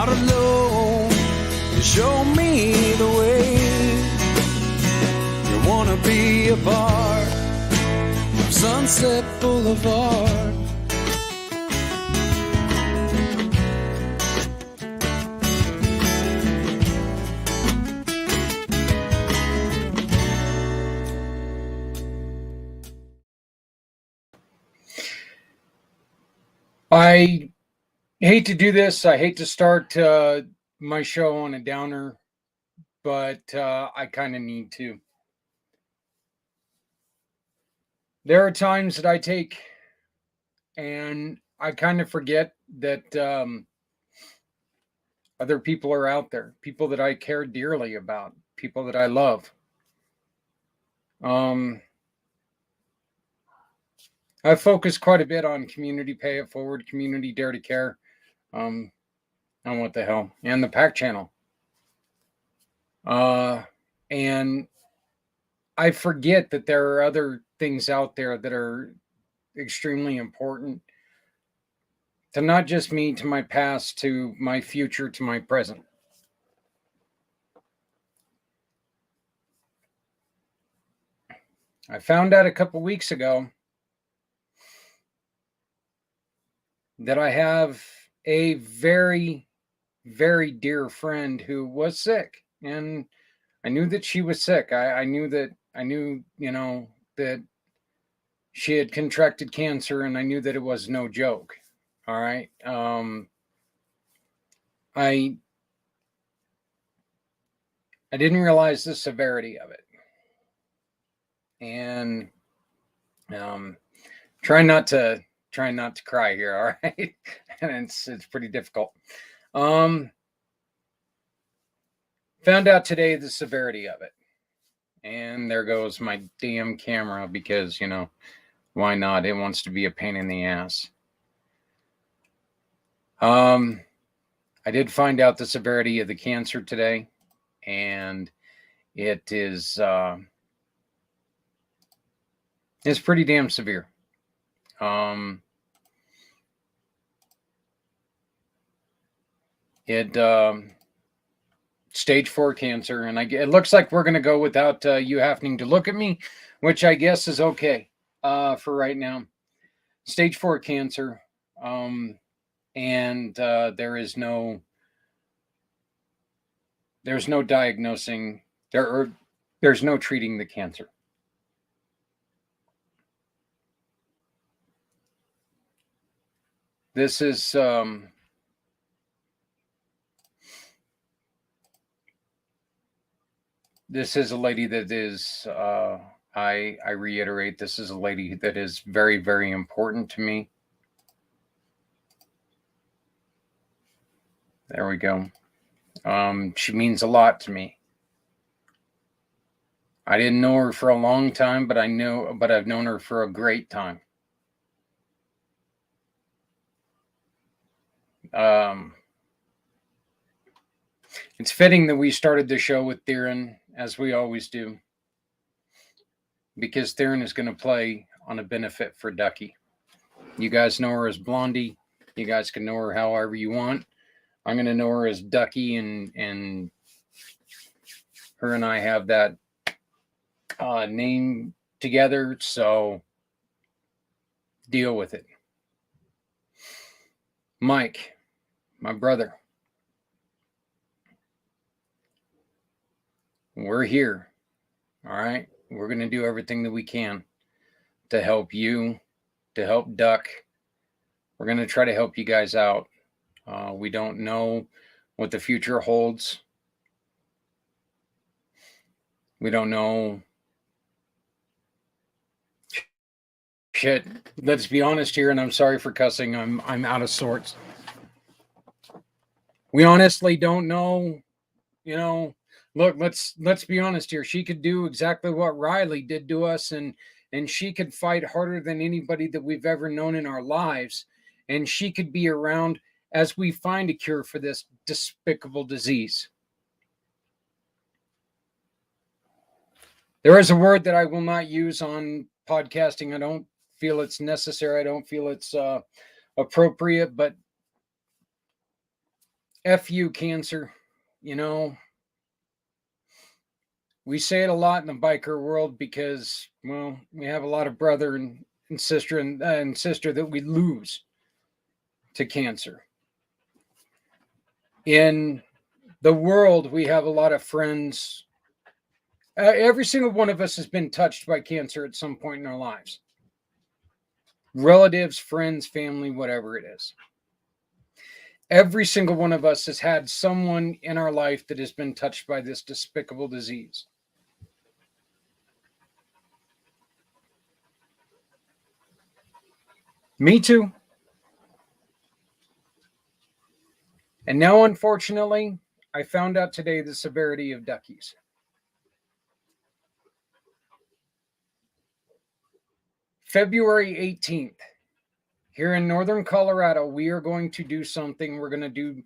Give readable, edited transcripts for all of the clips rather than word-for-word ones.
out alone to show me the way. You wanna be a part of Sunset Boulevard. I hate to do this. I hate to start my show on a downer, but I kind of need to. There are times that I take and I kind of forget that other people are out there, people that I care dearly about, people that I love. I focus quite a bit on community pay it forward, community dare to care, and what the hell, and the pACT channel. And I forget that there are other things out there that are extremely important to not just me, to my past, to my future, to my present. I found out a couple weeks ago that I have a very, very dear friend who was sick, and I knew that she was sick. I knew, that she had contracted cancer, and I knew that it was no joke. All right. I didn't realize the severity of it, and try not to cry here. All right. And it's pretty difficult. Found out today the severity of it, and there goes my damn camera, because why not? It wants to be a pain in the ass. I did find out the severity of the cancer today, and it is it's pretty damn severe. Stage 4 cancer, and it looks like we're going to go without you having to look at me, which I guess is okay for right now. Stage 4 cancer, and there's no diagnosing, there's no treating the cancer. This is a lady that is, I reiterate, this is a lady that is very, very important to me. There we go. She means a lot to me. I didn't know her for a long time, but I've known her for a great time. It's fitting that we started the show with Theron, as we always do, because Theron is going to play on a benefit for Ducky. You guys know her as Blondie. You guys can know her however you want. I'm going to know her as Ducky, and her and I have that name together, so deal with it. Mike, my brother, we're here. All right. We're going to do everything that we can to help you, to help Duck. We're going to try to help you guys out. We don't know what the future holds. We don't know. Shit. Let's be honest here, and I'm sorry for cussing. I'm out of sorts. We honestly don't know. Look, let's be honest here. She could do exactly what Riley did to us, and she could fight harder than anybody that we've ever known in our lives, and she could be around as we find a cure for this despicable disease. There is a word that I will not use on podcasting. I don't feel it's necessary. I don't feel it's appropriate, but F you, cancer. You know, we say it a lot in the biker world because, well, we have a lot of brother and sister and sister that we lose to cancer. In the world, we have a lot of friends. Every single one of us has been touched by cancer at some point in our lives. Relatives, friends, family, whatever it is. Every single one of us has had someone in our life that has been touched by this despicable disease. Me too. And now, unfortunately, I found out today the severity of Ducky's. February 18th, here in northern Colorado, we are going to do something. We're going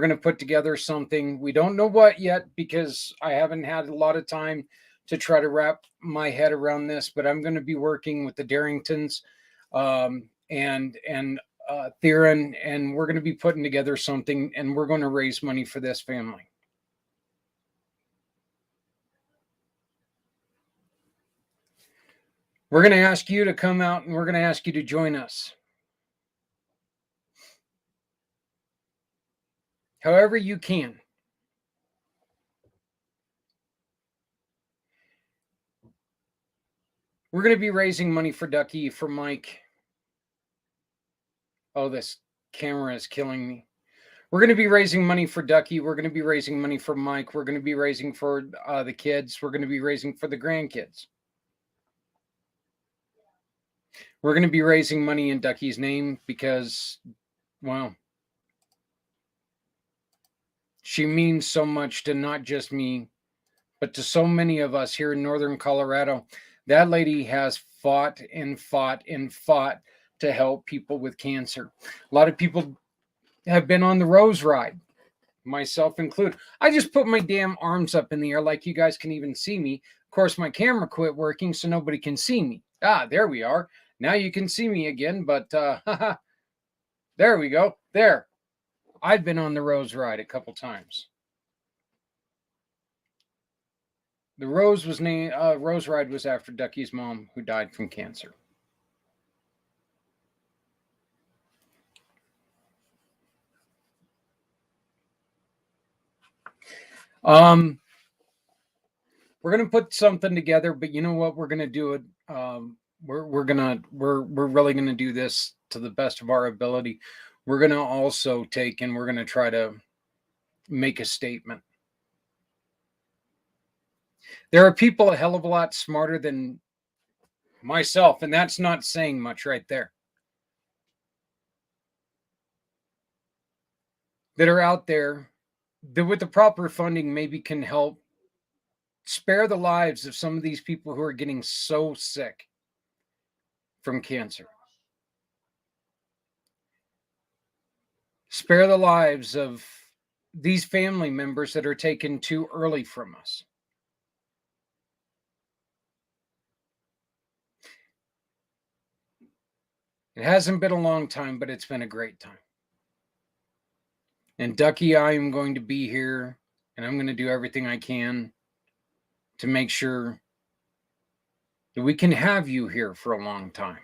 to put together something. We don't know what yet because I haven't had a lot of time to try to wrap my head around this, but I'm going to be working with the Darringtons and Theron, and we're going to be putting together something, and we're going to raise money for this family. We're going to ask you to come out, and we're going to ask you to join us. However you can. We're going to be raising money for Ducky, for Mike. Oh, this camera is killing me. We're going to be raising money for Ducky. We're going to be raising money for Mike. We're going to be raising for the kids. We're going to be raising for the grandkids. We're going to be raising money in Ducky's name because, well, she means so much to not just me, but to so many of us here in northern Colorado. That lady has fought and fought and fought to help people with cancer. A lot of people have been on the Rose ride, myself included. I just put my damn arms up in the air like you guys can even see me. Of course, my camera quit working, so nobody can see me. Ah, there we are. Now you can see me again, but there we go. There. I've been on the Rose ride a couple times. The Rose ride was after Ducky's mom, who died from cancer. We're gonna put something together, but you know what? We're gonna do it. We're really gonna do this to the best of our ability. We're gonna also take and we're gonna try to make a statement. There are people a hell of a lot smarter than myself, and that's not saying much right there, that are out there that with the proper funding maybe can help spare the lives of some of these people who are getting so sick from cancer. Spare the lives of these family members that are taken too early from us. It hasn't been a long time, but it's been a great time. And Ducky, I am going to be here, and I'm going to do everything I can to make sure that we can have you here for a long time.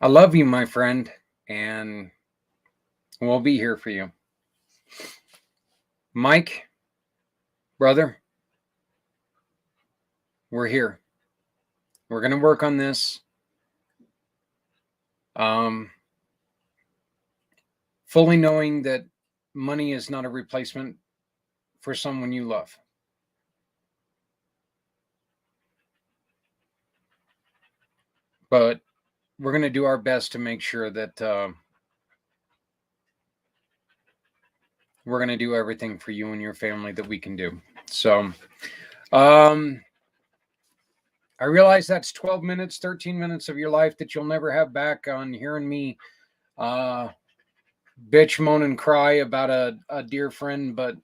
I love you, my friend, and we'll be here for you. Mike, brother, we're here. We're going to work on this. Fully knowing that money is not a replacement for someone you love. But we're going to do our best to make sure that we're going to do everything for you and your family that we can do. So, I realize that's 12 minutes, 13 minutes of your life that you'll never have back on hearing me bitch, moan, and cry about a dear friend, but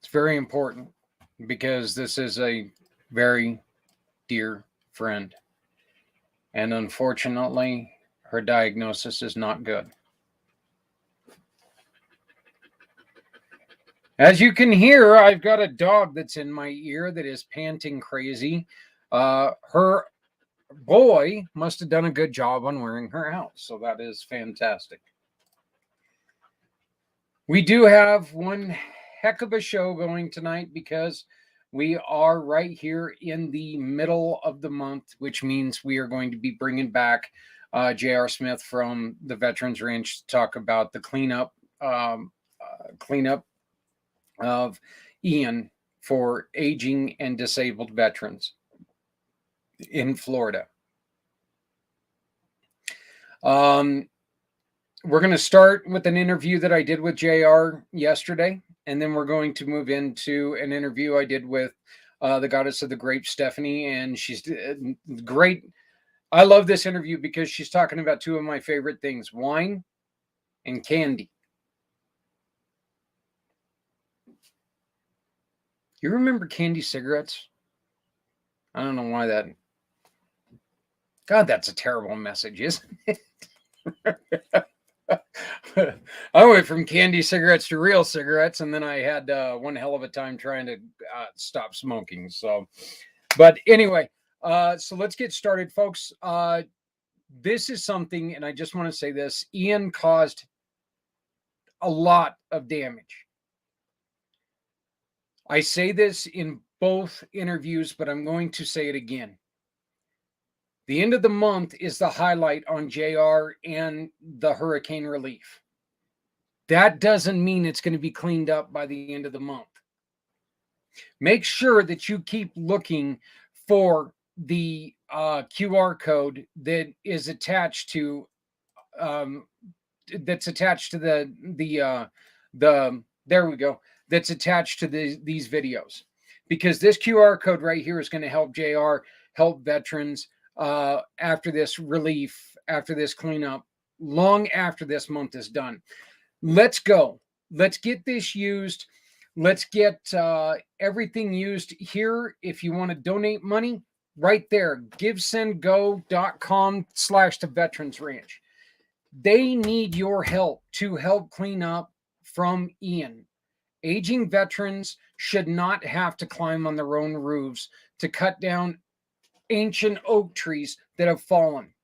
it's very important because this is a very dear friend. And unfortunately, her diagnosis is not good. As you can hear, I've got a dog that's in my ear that is panting crazy. Her boy must have done a good job on wearing her out, so that is fantastic. We do have one heck of a show going tonight because we are right here in the middle of the month, which means we are going to be bringing back J.R. Smith from the Veterans Ranch to talk about the cleanup of Ian for aging and disabled veterans in Florida. We're going to start with an interview that I did with JR yesterday, and then we're going to move into an interview I did with the goddess of the grape, Stephanie, and she's great. I love this interview because she's talking about two of my favorite things, wine and candy. You remember candy cigarettes? I don't know why that. God, that's a terrible message, isn't it? I went from candy cigarettes to real cigarettes, and then I had one hell of a time trying to stop smoking. So, but anyway, so let's get started, folks. This is something, and I just want to say this: Ian caused a lot of damage. I say this in both interviews, but I'm going to say it again. The end of the month is the highlight on JR and the hurricane relief. That doesn't mean it's going to be cleaned up by the end of the month. Make sure that you keep looking for the QR code that is attached to that's attached to the there we go, that's attached to these videos, because this QR code right here is going to help JR, help veterans after this relief, after this cleanup, long after this month is done. Let's go. Let's get this used. Let's get everything used here. If you want to donate money, right there, givesendgo.com/the Veterans Ranch. They need your help to help clean up from Ian. Aging veterans should not have to climb on their own roofs to cut down ancient oak trees that have fallen.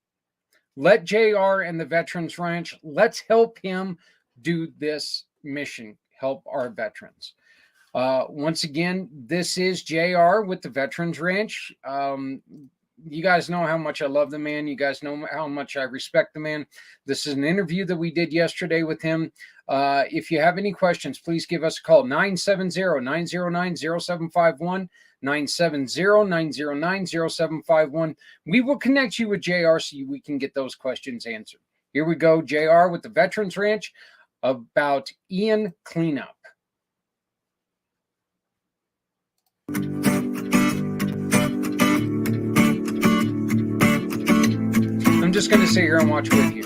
Let JR and the Veterans Ranch, let's help him do this mission, help our veterans. Once again, this is JR with the Veterans Ranch. You guys know how much I love the man. You guys know how much I respect the man. This is an interview that we did yesterday with him. If you have any questions, please give us a call, 970-909-0751, 970-909-0751. We will connect you with JR so we can get those questions answered. Here we go, JR with the Veterans Ranch about Ian cleanup. I'm just going to sit here and watch with you.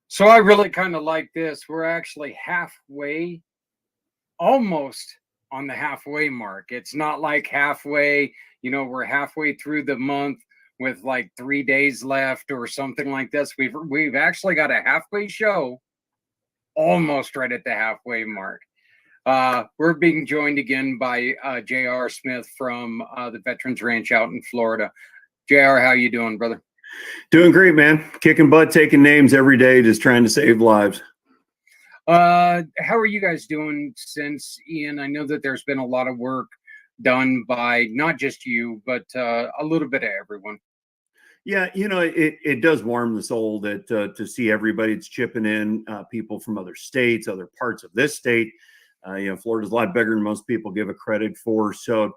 So I really kind of like this. We're actually halfway, almost on the halfway mark. It's not like halfway, we're halfway through the month with like 3 days left or something like this. We've actually got a halfway show, almost right at the halfway mark. We're being joined again by J.R. Smith from the Veterans Ranch out in Florida. JR, how you doing, brother? Doing great, man. Kicking butt, taking names every day, just trying to save lives. How are you guys doing since Ian? I know that there's been a lot of work done by not just you, but a little bit of everyone. Yeah, it does warm the soul that to see everybody that's chipping in, people from other states, other parts of this state. Florida's a lot bigger than most people give it credit for. So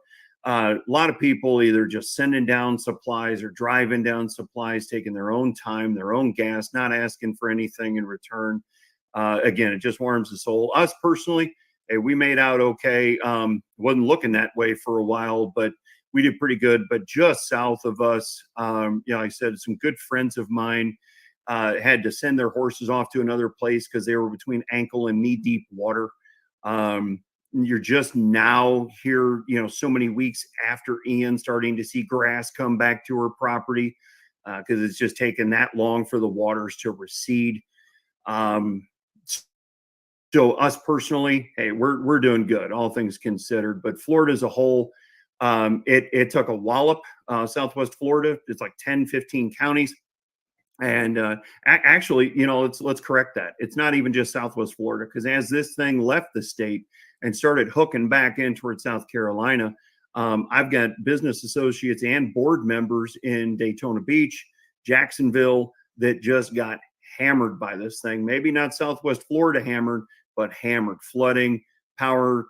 A lot of people either just sending down supplies or driving down supplies, taking their own time, their own gas, not asking for anything in return. Again, it just warms the soul. Us personally, hey, we made out okay. Wasn't looking that way for a while, but we did pretty good. But just south of us, like I said, some good friends of mine had to send their horses off to another place because they were between ankle and knee deep water. You're just now here, so many weeks after Ian, starting to see grass come back to her property because it's just taken that long for the waters to recede. So us personally, hey, we're doing good, all things considered. But Florida as a whole, it took a wallop. Southwest Florida, it's like 10, 15 counties. And actually, let's correct that. It's not even just Southwest Florida, because as this thing left the state and started hooking back in towards South Carolina, I've got business associates and board members in Daytona Beach, Jacksonville, that just got hammered by this thing. Maybe not Southwest Florida hammered, but hammered. Flooding, power,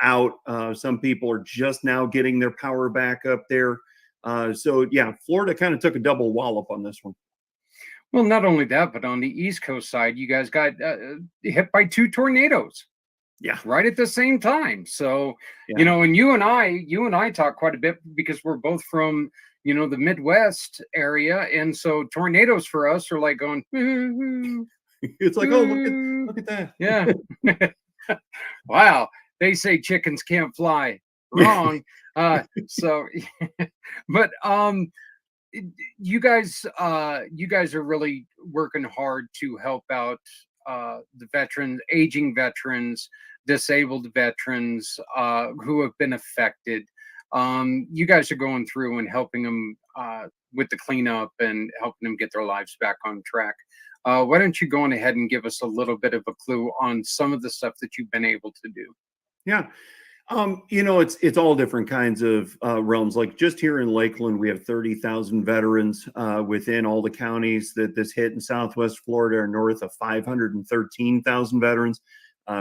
out. Some people are just now getting their power back up there. So yeah, Florida kind of took a double wallop on this one. Well, not only that, but on the East Coast side, you guys got hit by 2 tornadoes. Yeah, right at the same time. So, yeah. And you and I talk quite a bit because we're both from, the Midwest area. And so tornadoes for us are like going, it's like, oh, look at that. Yeah. Wow. They say chickens can't fly. Wrong. So, but, you guys are really working hard to help out the veterans, aging veterans, disabled veterans who have been affected. You guys are going through and helping them with the cleanup and helping them get their lives back on track. Why don't you go on ahead and give us a little bit of a clue on some of the stuff that you've been able to do? Yeah. It's all different kinds of realms. Like just here in Lakeland, we have 30,000 veterans within all the counties that this hit in Southwest Florida are north of 513,000 veterans,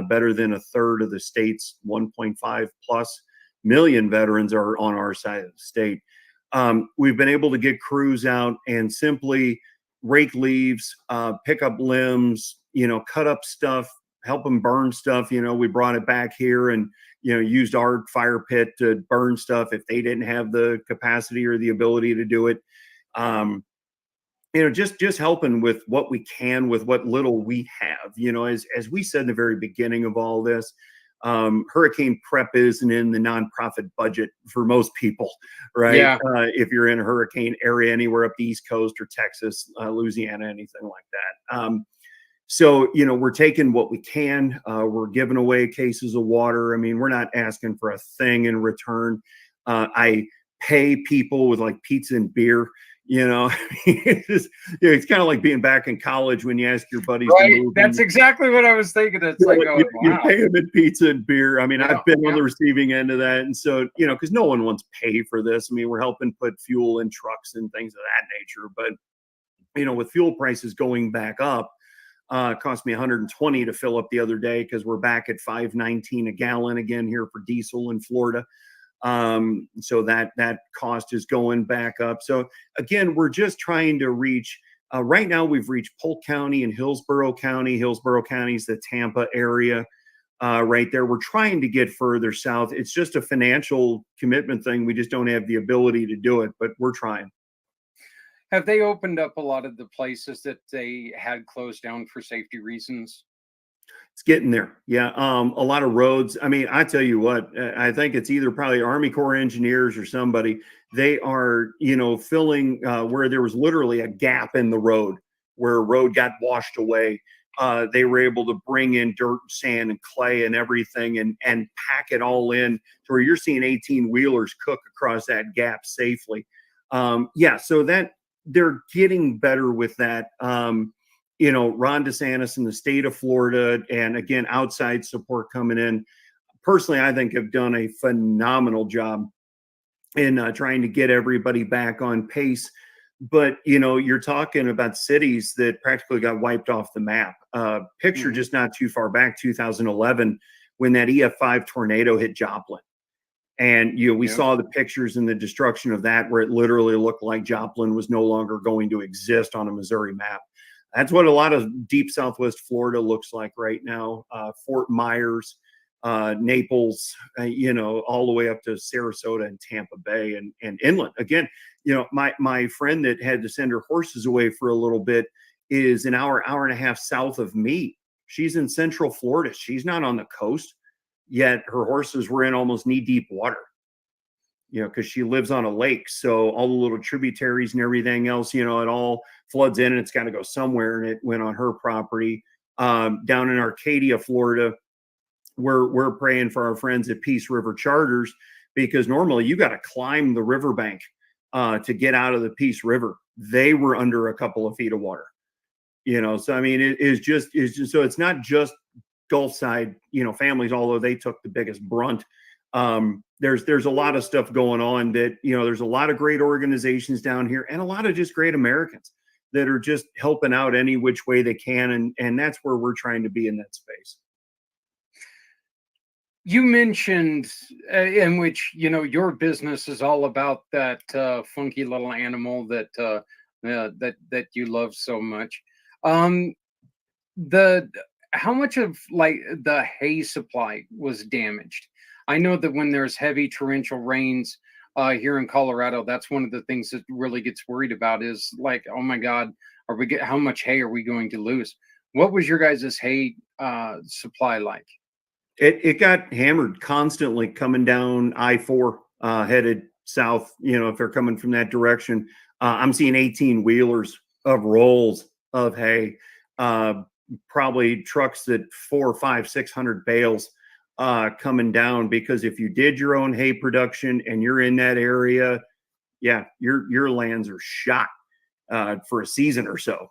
better than a third of the state's 1.5 plus million veterans are on our side of the state. We've been able to get crews out and simply rake leaves, pick up limbs, cut up stuff, help them burn stuff. We brought it back here and used our fire pit to burn stuff if they didn't have the capacity or the ability to do it. Just helping with what we can with what little we have. As we said in the very beginning of all this, hurricane prep isn't in the nonprofit budget for most people, right? Yeah. If you're in a hurricane area anywhere up the East Coast or Texas, Louisiana, anything like that. So, we're taking what we can. We're giving away cases of water. I mean, we're not asking for a thing in return. I pay people with like pizza and beer. It's kind of like being back in college when you ask your buddies to move. That's exactly what I was thinking. It's like, wow. You pay them in pizza and beer. I mean, I've been on the receiving end of that. And so, because no one wants pay for this. I mean, we're helping put fuel in trucks and things of that nature. But, with fuel prices going back up, it cost me $120 to fill up the other day because we're back at $5.19 a gallon again here for diesel in Florida. So that cost is going back up. So again, we're just trying to reach. Right now, we've reached Polk County and Hillsborough County. Hillsborough County is the Tampa area right there. We're trying to get further south. It's just a financial commitment thing. We just don't have the ability to do it, but we're trying. Have they opened up a lot of the places that they had closed down for safety reasons? It's getting there. Yeah. A lot of roads. I mean, I tell you what, I think it's either probably Army Corps of Engineers or somebody. They are, filling where there was literally a gap in the road where a road got washed away. They were able to bring in dirt, sand, and clay and everything and pack it all in to where you're seeing 18 wheelers cook across that gap safely. So that they're getting better with that. Ron DeSantis in the state of Florida, and again, outside support coming in, personally, I think have done a phenomenal job in trying to get everybody back on pace. But, you're talking about cities that practically got wiped off the map. Picture just not too far back, 2011, when that EF5 tornado hit Joplin. And, you know, we Yep. saw the pictures and the destruction of that, where it literally looked like Joplin was no longer going to exist on a Missouri map. That's what a lot of deep Southwest Florida looks like right now. Fort Myers, Naples, you know, all the way up to Sarasota and Tampa Bay and inland. Again, you know, my friend that had to send her horses away for a little bit is an hour and a half south of me. She's in Central Florida. She's not on the coast, yet her horses were in almost knee deep water, you know, because she lives on a lake. So all the little tributaries and everything else, you know, it all floods in and it's got to go somewhere. And it went on her property. Down in Arcadia, Florida, we're praying for our friends at Peace River Charters, because normally you got to climb the riverbank to get out of the Peace River. They were under a couple of feet of water, you know. So I mean, it is just so it's not just Gulf side, you know, families, although they took the biggest brunt. There's a lot of stuff going on that, you know, there's a lot of great organizations down here and a lot of just great Americans that are just helping out any which way they can. And that's where we're trying to be in that space. You mentioned in which, you know, your business is all about that funky little animal that that you love so much. Um, the How much of like the hay supply was damaged? I know that when there's heavy torrential rains here in Colorado, that's one of the things that really gets worried about is like, oh my God, how much hay are we going to lose? What was your guys' hay supply like? It got hammered constantly coming down I-4 headed south. You know, if they're coming from that direction, I'm seeing 18 wheelers of rolls of hay, probably trucks that 400, 500, 600 bales coming down. Because if you did your own hay production and you're in that area, yeah, your lands are shot for a season or so,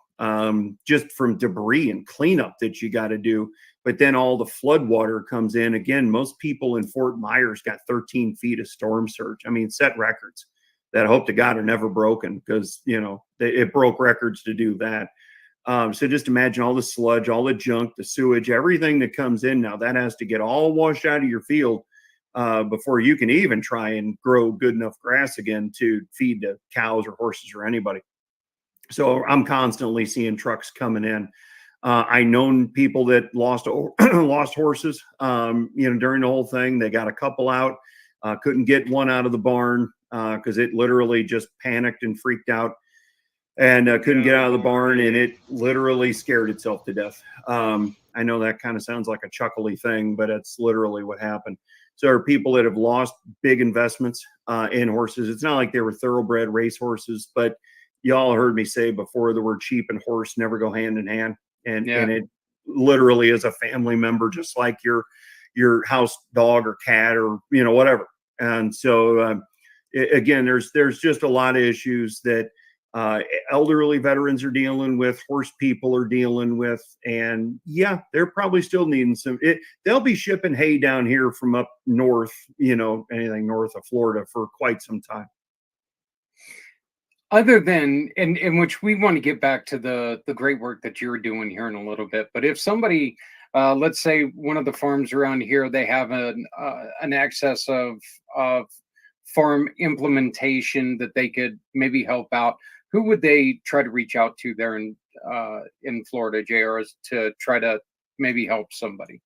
just from debris and cleanup that you got to do. But then all the flood water comes in. Again, most people in Fort Myers got 13 feet of storm surge. I mean, set records that I hope to God are never broken, because, you know, it broke records to do that. So just imagine all the sludge, all the junk, the sewage, everything that comes in now, that has to get all washed out of your field before you can even try and grow good enough grass again to feed the cows or horses or anybody. So I'm constantly seeing trucks coming in. I known people that lost lost horses, you know, during the whole thing. They got a couple out, couldn't get one out of the barn because it literally just panicked and freaked out, and couldn't get out of the barn, and it literally scared itself to death. I know that kind of sounds like a chuckly thing, but it's literally what happened. So there are people that have lost big investments in horses. It's not like they were thoroughbred race horses, but y'all heard me say before, the word sheep and horse never go hand in hand. And it literally is a family member, just like your house dog or cat or, you know, whatever. And so again, there's just a lot of issues that elderly veterans are dealing with, horse people are dealing with, and yeah, they're probably still needing they'll be shipping hay down here from up north, you know, anything north of Florida, for quite some time. Other than in which we want to get back to the great work that you're doing here in a little bit, but if somebody, let's say one of the farms around here, they have an excess of farm implementation that they could maybe help out, who would they try to reach out to there in Florida, JR, to try to maybe help somebody?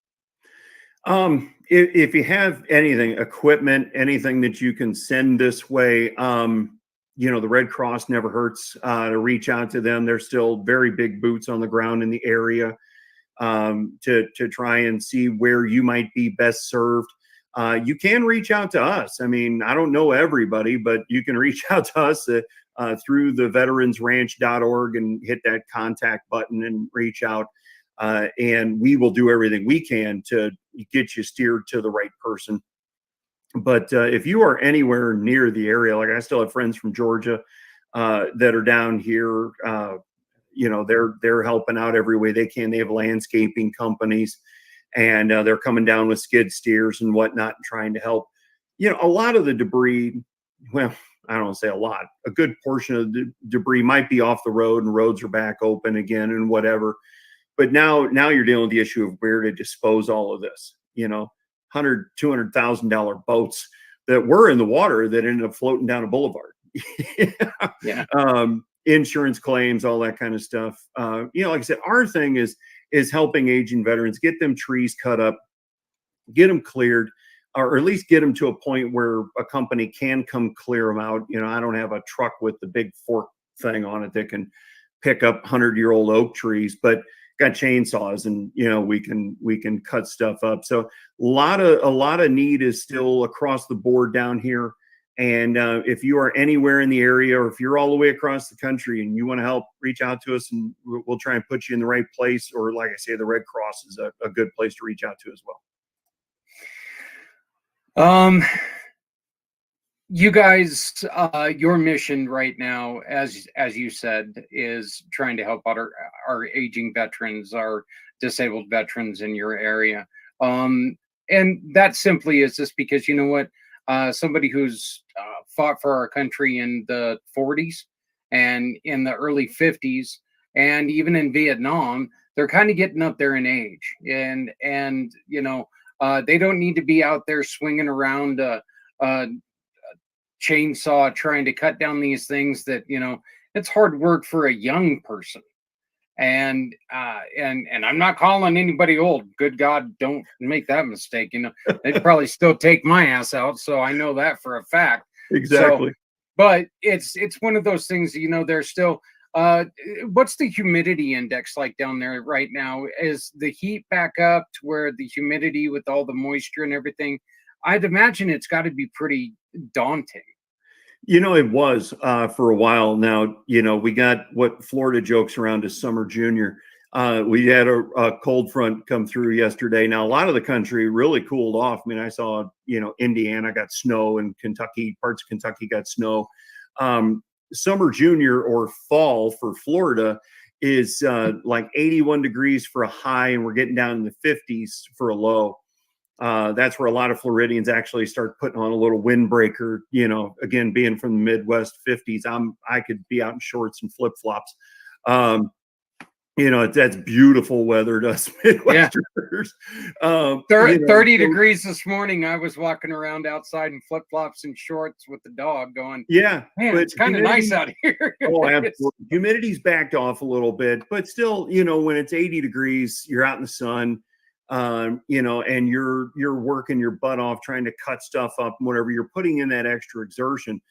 If you have anything, equipment, anything that you can send this way, you know, the Red Cross never hurts to reach out to them. They're still very big boots on the ground in the area, to try and see where you might be best served. You can reach out to us. I mean, I don't know everybody, but you can reach out to us through the veteransranch.org and hit that contact button and reach out. And we will do everything we can to get you steered to the right person. But if you are anywhere near the area, like I still have friends from Georgia that are down here, you know, they're helping out every way they can. They have landscaping companies, and they're coming down with skid steers and whatnot, and trying to help. You know, a lot of the debris, well, I don't want to say a lot, a good portion of the debris might be off the road and roads are back open again and whatever. But now you're dealing with the issue of where to dispose all of this, you know. $100,000, $200,000 boats that were in the water that ended up floating down a boulevard. Yeah. Insurance claims, all that kind of stuff. You know, like I said, our thing is helping aging veterans, get them trees cut up, get them cleared, or at least get them to a point where a company can come clear them out. You know, I don't have a truck with the big fork thing on it that can pick up 100-year-old oak trees, but got chainsaws, and you know, we can cut stuff up. So a lot of need is still across the board down here. And if you are anywhere in the area, or if you're all the way across the country and you want to help, reach out to us, and we'll try and put you in the right place. Or like I say, the Red Cross is a good place to reach out to as well. You guys, your mission right now, as you said, is trying to help out our aging veterans, our disabled veterans in your area. And that simply is just because, you know what, somebody who's fought for our country in the 40s and in the early 50s, and even in Vietnam, they're kind of getting up there in age, and you know, they don't need to be out there swinging around chainsaw trying to cut down these things that, you know, it's hard work for a young person. And I'm not calling anybody old. Good God, don't make that mistake. You know, they'd probably still take my ass out, so I know that for a fact. Exactly. So, but it's one of those things, you know, there's still what's the humidity index like down there right now? Is the heat back up to where the humidity with all the moisture and everything? I'd imagine it's got to be pretty daunting. You know, it was for a while now. You know, we got what Florida jokes around as Summer Junior. We had a cold front come through yesterday. Now, a lot of the country really cooled off. I mean, I saw, you know, Indiana got snow, and Kentucky, parts of Kentucky got snow. Summer Junior, or fall for Florida, is like 81 degrees for a high, and we're getting down in the 50s for a low. That's where a lot of Floridians actually start putting on a little windbreaker. You know, again, being from the Midwest 50s, I could be out in shorts and flip flops. You know, that's beautiful weather to us Midwesterners. Yeah. 30 degrees this morning. I was walking around outside in flip flops and shorts with the dog, going, yeah, man, it's kind of nice out here. Oh, absolutely. Humidity's backed off a little bit, but still, you know, when it's 80 degrees, you're out in the sun. You know, and you're working your butt off trying to cut stuff up, and whatever, you're putting in that extra exertion.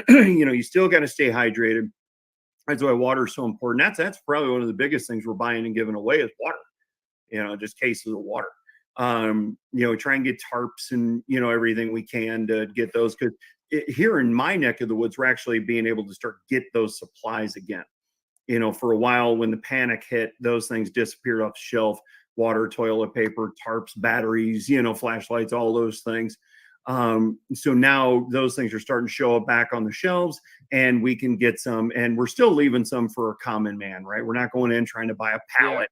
You know, you still got to stay hydrated. That's why water is so important. That's probably one of the biggest things we're buying and giving away is water. You know, just cases of water. You know, try and get tarps and, you know, everything we can to get those, because here in my neck of the woods, we're actually being able to start get those supplies again. You know, for a while when the panic hit, those things disappeared off the shelf. Water, toilet paper, tarps, batteries, you know, flashlights, all those things. So now those things are starting to show up back on the shelves, and we can get some, and we're still leaving some for a common man, right? We're not going in trying to buy a pallet,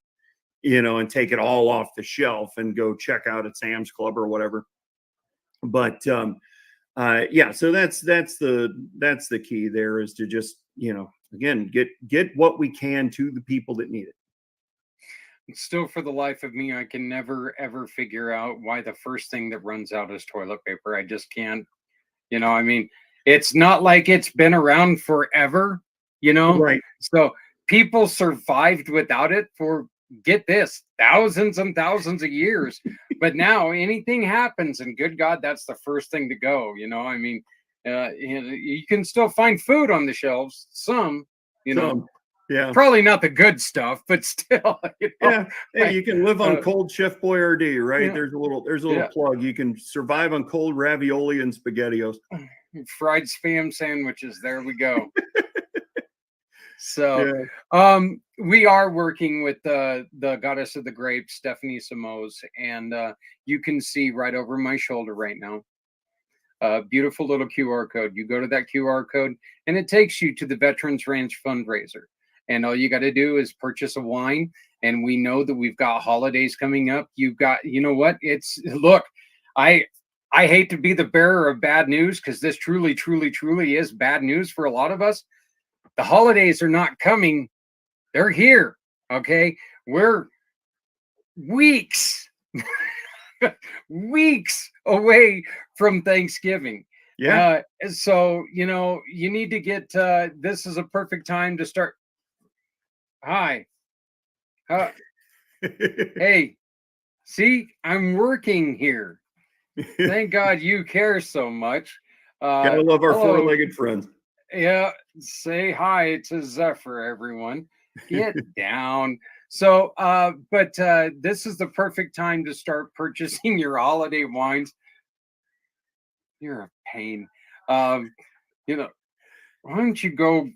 you know, and take it all off the shelf and go check out at Sam's Club or whatever. But yeah, so that's the key there, is to just, you know, again, get what we can to the people that need it. Still, for the life of me, I can never ever figure out why the first thing that runs out is toilet paper. I just can't. You know, I mean, it's not like it's been around forever, you know? Right. So people survived without it for, get this, thousands and thousands of years. But now anything happens, and good God, that's the first thing to go. You know, I mean, you can still find food on the shelves, some, you know. Yeah, probably not the good stuff, but still, you know, yeah. Hey, you can live on cold Chef Boyardee, right? Yeah. There's a little plug. You can survive on cold ravioli and SpaghettiOs, fried spam sandwiches. There we go. So, yeah. We are working with the goddess of the grapes, Stephanie Simoes, and you can see right over my shoulder right now. Beautiful little QR code. You go to that QR code, and it takes you to the Veterans Ranch fundraiser. And all you got to do is purchase a wine. And we know that we've got holidays coming up. You've got, you know what? Look, I hate to be the bearer of bad news, because this truly, truly, truly is bad news for a lot of us. The holidays are not coming. They're here. Okay. We're weeks away from Thanksgiving. Yeah. So, you need to get, this is a perfect time to start. Hi. Uh, hey, see, I'm working here. Thank God you care so much. Gotta love our Hello. four-legged friends. Yeah. Say hi to Zephyr, everyone. Get down. So, this is the perfect time to start purchasing your holiday wines. You're a pain. Um, you know, why don't you go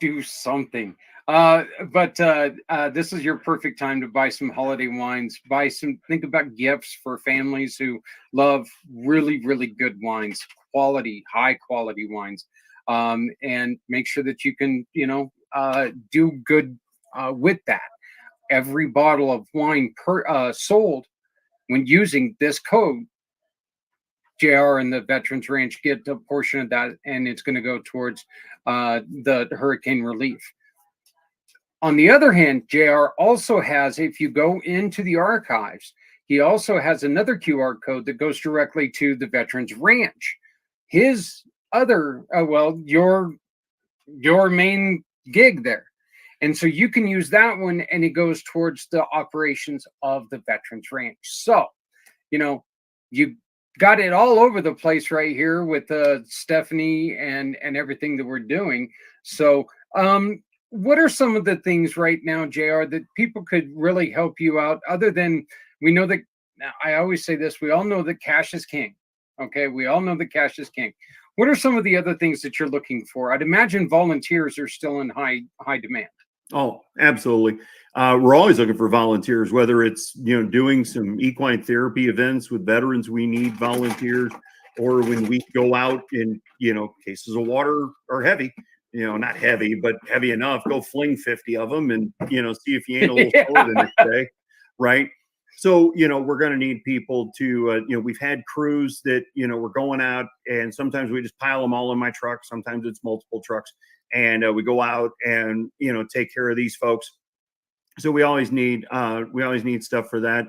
do something? This is your perfect time to buy some holiday wines. Think about gifts for families who love really, really good wines, high quality wines, and make sure that you can, do good with that. Every bottle of wine sold when using this code, JR and the Veterans Ranch get a portion of that, and it's going to go towards the hurricane relief. On the other hand, JR also has, if you go into the archives, he also has another QR code that goes directly to the Veterans Ranch. His other, your main gig there. And so you can use that one, and it goes towards the operations of the Veterans Ranch. So, you got it all over the place right here with Stephanie and everything that we're doing. So, what are some of the things right now, JR, that people could really help you out? Other than, we know that, I always say this, we all know that cash is king. Okay, we all know that cash is king. What are some of the other things that you're looking for? I'd imagine volunteers are still in high demand. Oh, absolutely. We're always looking for volunteers, whether it's, doing some equine therapy events with veterans, we need volunteers, or when we go out in, cases of water are heavy, not heavy, but heavy enough, go fling 50 of them and, see if you ain't a little sore the next day. Right. So, we're going to need people to, we've had crews that, we're going out, and sometimes we just pile them all in my truck. Sometimes it's multiple trucks, and we go out and, take care of these folks. So we always need stuff for that.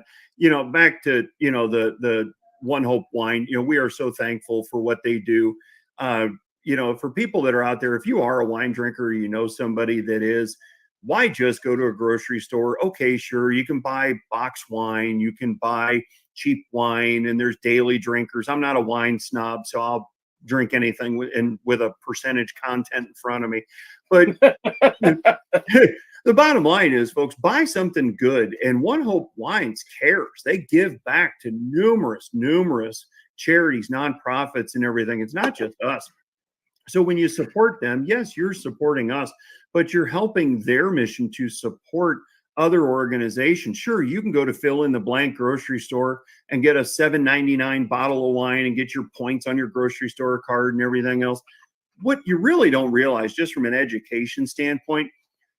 Back to, the One Hope Wine, we are so thankful for what they do. For people that are out there, if you are a wine drinker, somebody that is, why just go to a grocery store? Okay, sure, you can buy box wine, you can buy cheap wine, and there's daily drinkers. I'm not a wine snob, so I'll drink anything with a percentage content in front of me. But the bottom line is, folks, buy something good. And One Hope Wines cares. They give back to numerous charities, nonprofits, and everything. It's not just us. So when you support them, yes, you're supporting us, but you're helping their mission to support other organizations. Sure, you can go to fill in the blank grocery store and get a $7.99 bottle of wine and get your points on your grocery store card and everything else. What you really don't realize, just from an education standpoint,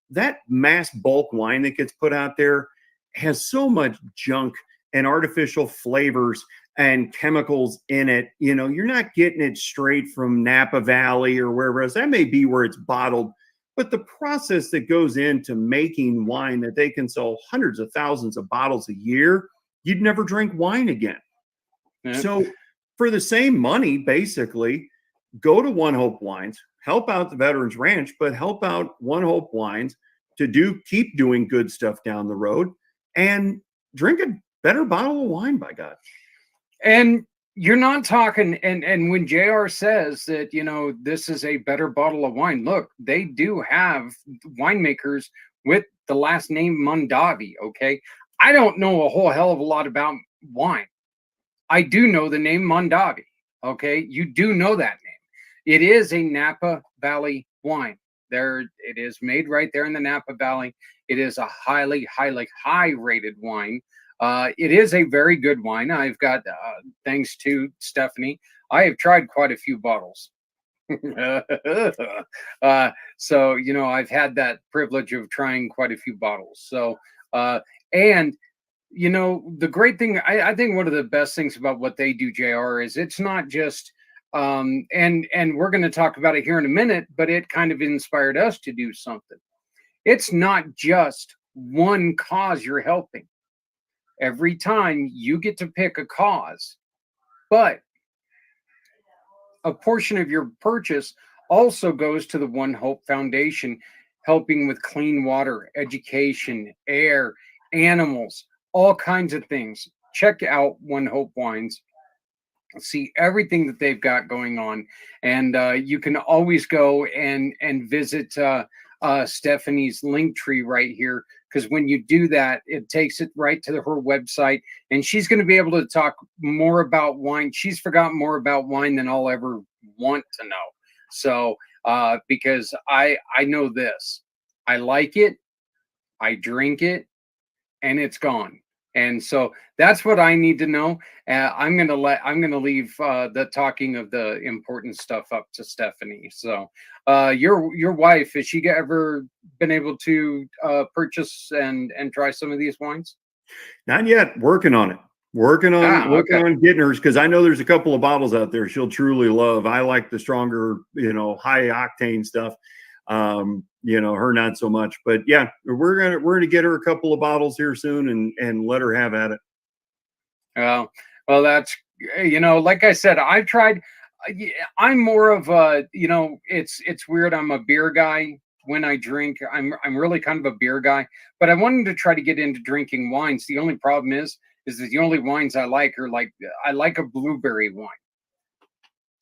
that mass bulk wine that gets put out there has so much junk and artificial flavors and chemicals in it. You're not getting it straight from Napa Valley or wherever else. That may be where it's bottled, but the process that goes into making wine that they can sell hundreds of thousands of bottles a year, you'd never drink wine again. Yeah. So for the same money, basically, go to One Hope Wines, help out the Veterans Ranch, but help out One Hope Wines to keep doing good stuff down the road, and drink a better bottle of wine, by God. And you're not talking, and when JR says that, this is a better bottle of wine, look, they do have winemakers with the last name Mondavi. Okay. I don't know a whole hell of a lot about wine. I do know the name Mondavi. Okay. You do know that name. It is a Napa Valley wine. It is made right there in the Napa Valley. It is a highly high rated wine. It is a very good wine. I've got, thanks to Stephanie, I have tried quite a few bottles. So, I've had that privilege of trying quite a few bottles. So, and, the great thing, I think one of the best things about what they do, JR, is it's not just, and we're going to talk about it here in a minute, but it kind of inspired us to do something. It's not just one cause you're helping. Every time you get to pick a cause, but a portion of your purchase also goes to the One Hope Foundation, helping with clean water, education, air, animals, all kinds of things. Check out One Hope Wines, see everything that they've got going on, and you can always go and visit Stephanie's link tree right here, because when you do that, it takes it right to her website, and she's going to be able to talk more about wine. She's forgotten more about wine than I'll ever want to know. So because I know this, I like it, I drink it, and it's gone. And so that's what I need to know. I'm gonna leave the talking of the important stuff up to Stephanie. So your wife, has she ever been able to purchase and try some of these wines? Not yet. Working on it. Working on getting hers, because I know there's a couple of bottles out there she'll truly love. I like the stronger, high octane stuff. Her not so much, but yeah, we're gonna get her a couple of bottles here soon and let her have at it. Well, that's, like I said, I've tried. I'm more of a, it's weird. I'm a beer guy. When I drink, I'm really kind of a beer guy, but I wanted to try to get into drinking wines. The only problem is that the only wines I like are I like a blueberry wine.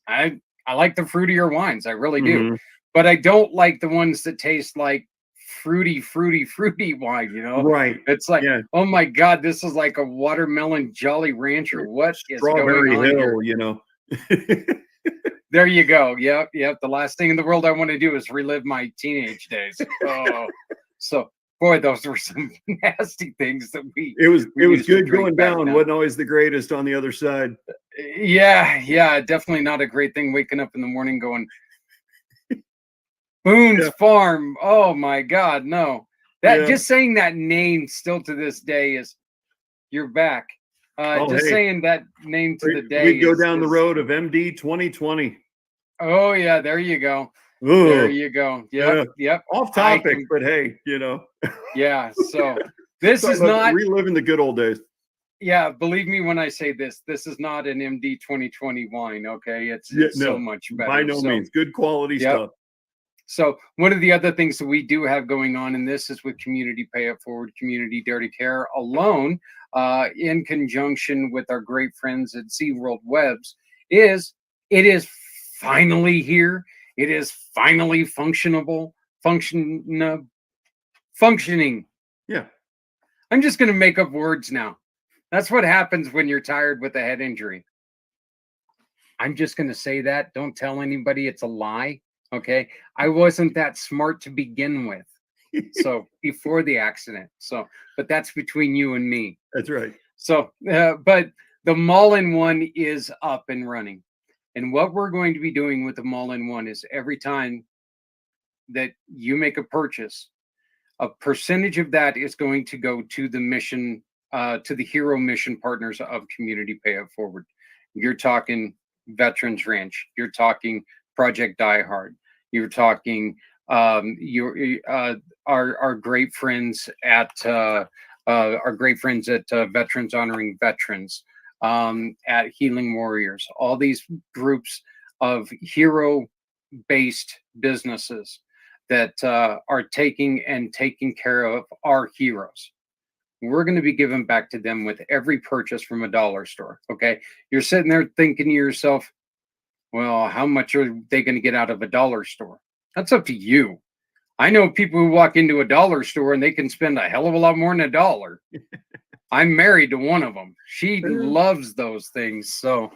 I like the fruitier wines. I really do. Mm-hmm. But I don't like the ones that taste like fruity wine, Right. It's like, yeah. Oh my God, this is like a watermelon Jolly Rancher. What is Strawberry going on Hill, here? There you go. Yep. The last thing in the world I want to do is relive my teenage days. Oh, so boy, those were some nasty things that it was good going down. Wasn't always the greatest on the other side. Yeah, definitely not a great thing waking up in the morning going, Boone's Farm. Oh my God, no. Just saying that name still to this day is, you're back. Saying that name to the day. We'd go down the road of MD 2020. Oh yeah, there you go. Ooh. There you go. Yep. Off topic, but hey, Yeah. So this is not reliving the good old days. Yeah, believe me when I say this is not an MD 2020 wine. Okay, it's so much better. By no means, good quality stuff. So one of the other things that we do have going on in this is with Community Pay It Forward, Community Dare to Care alone, in conjunction with our great friends at SeaWorld Webs, it is finally here. It is finally functioning. Yeah. I'm just going to make up words now. That's what happens when you're tired with a head injury. I'm just going to say that. Don't tell anybody, it's a lie. Okay. I wasn't that smart to begin with. So before the accident. But that's between you and me. That's right. So, but the All-in-One is up and running. And what we're going to be doing with the All-in-One is every time that you make a purchase, a percentage of that is going to go to the mission, to the hero mission partners of Community Pay It Forward. You're talking Veterans Ranch. You're talking Project Die Hard. You're talking our great friends at Veterans Honoring Veterans, at Healing Warriors. All these groups of hero-based businesses that are taking care of our heroes. We're going to be giving back to them with every purchase from a dollar store. Okay, you're sitting there thinking to yourself, well, how much are they going to get out of a dollar store? That's up to you. I know people who walk into a dollar store and they can spend a hell of a lot more than $1. I'm married to one of them. She loves those things. So,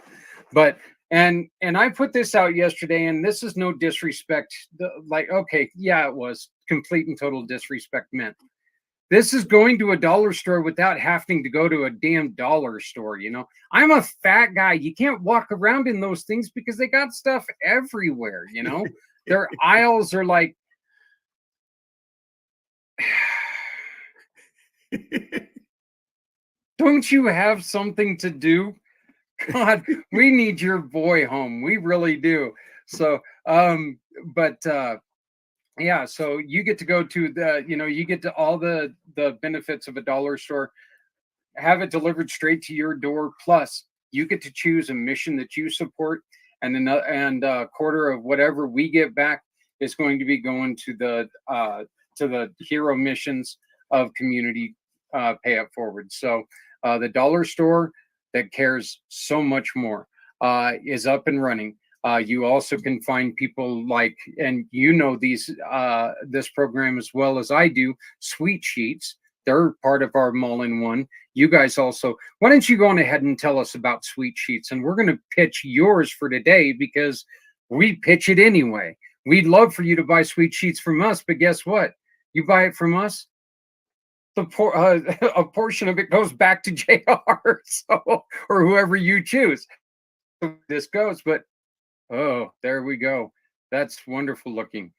but, and I put this out yesterday, and this is no disrespect. Okay, yeah, it was complete and total disrespect meant. This is going to a dollar store without having to go to a damn dollar store. I'm a fat guy. You can't walk around in those things because they got stuff everywhere. Their aisles are like, don't you have something to do? God, we need your boy home. We really do. So, yeah, so you get to go to you get to all the benefits of a dollar store, have it delivered straight to your door. Plus, you get to choose a mission that you support. and a quarter of whatever we get back is going to be going to the hero missions of community pay it forward. So the dollar store that cares so much more is up and running. You also can find people like, and this program as well as I do, Sweet Sheets. They're part of our All-in-One. You guys also, why don't you go on ahead and tell us about Sweet Sheets? And we're going to pitch yours for today because we pitch it anyway. We'd love for you to buy Sweet Sheets from us, but guess what? You buy it from us, a portion of it goes back to JR, so, or whoever you choose. This goes, but oh, there we go. That's wonderful looking.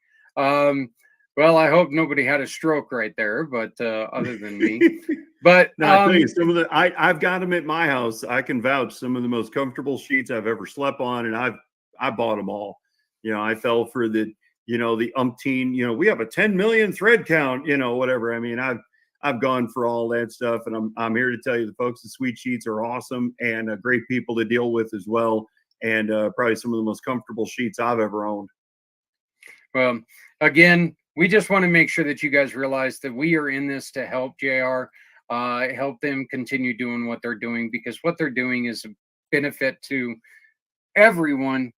Well, I hope nobody had a stroke right there, but other than me. But no, I tell you, some of the I've got them at my house. I can vouch, some of the most comfortable sheets I've ever slept on, and I bought them all. You know, I fell for the umpteen. We have a 10 million thread count. Whatever. I mean, I've gone for all that stuff, and I'm here to tell you the folks at Sweet Sheets are awesome and great people to deal with as well, and probably some of the most comfortable sheets I've ever owned. Well, again, we just want to make sure that you guys realize that we are in this to help JR, help them continue doing what they're doing, because what they're doing is a benefit to everyone.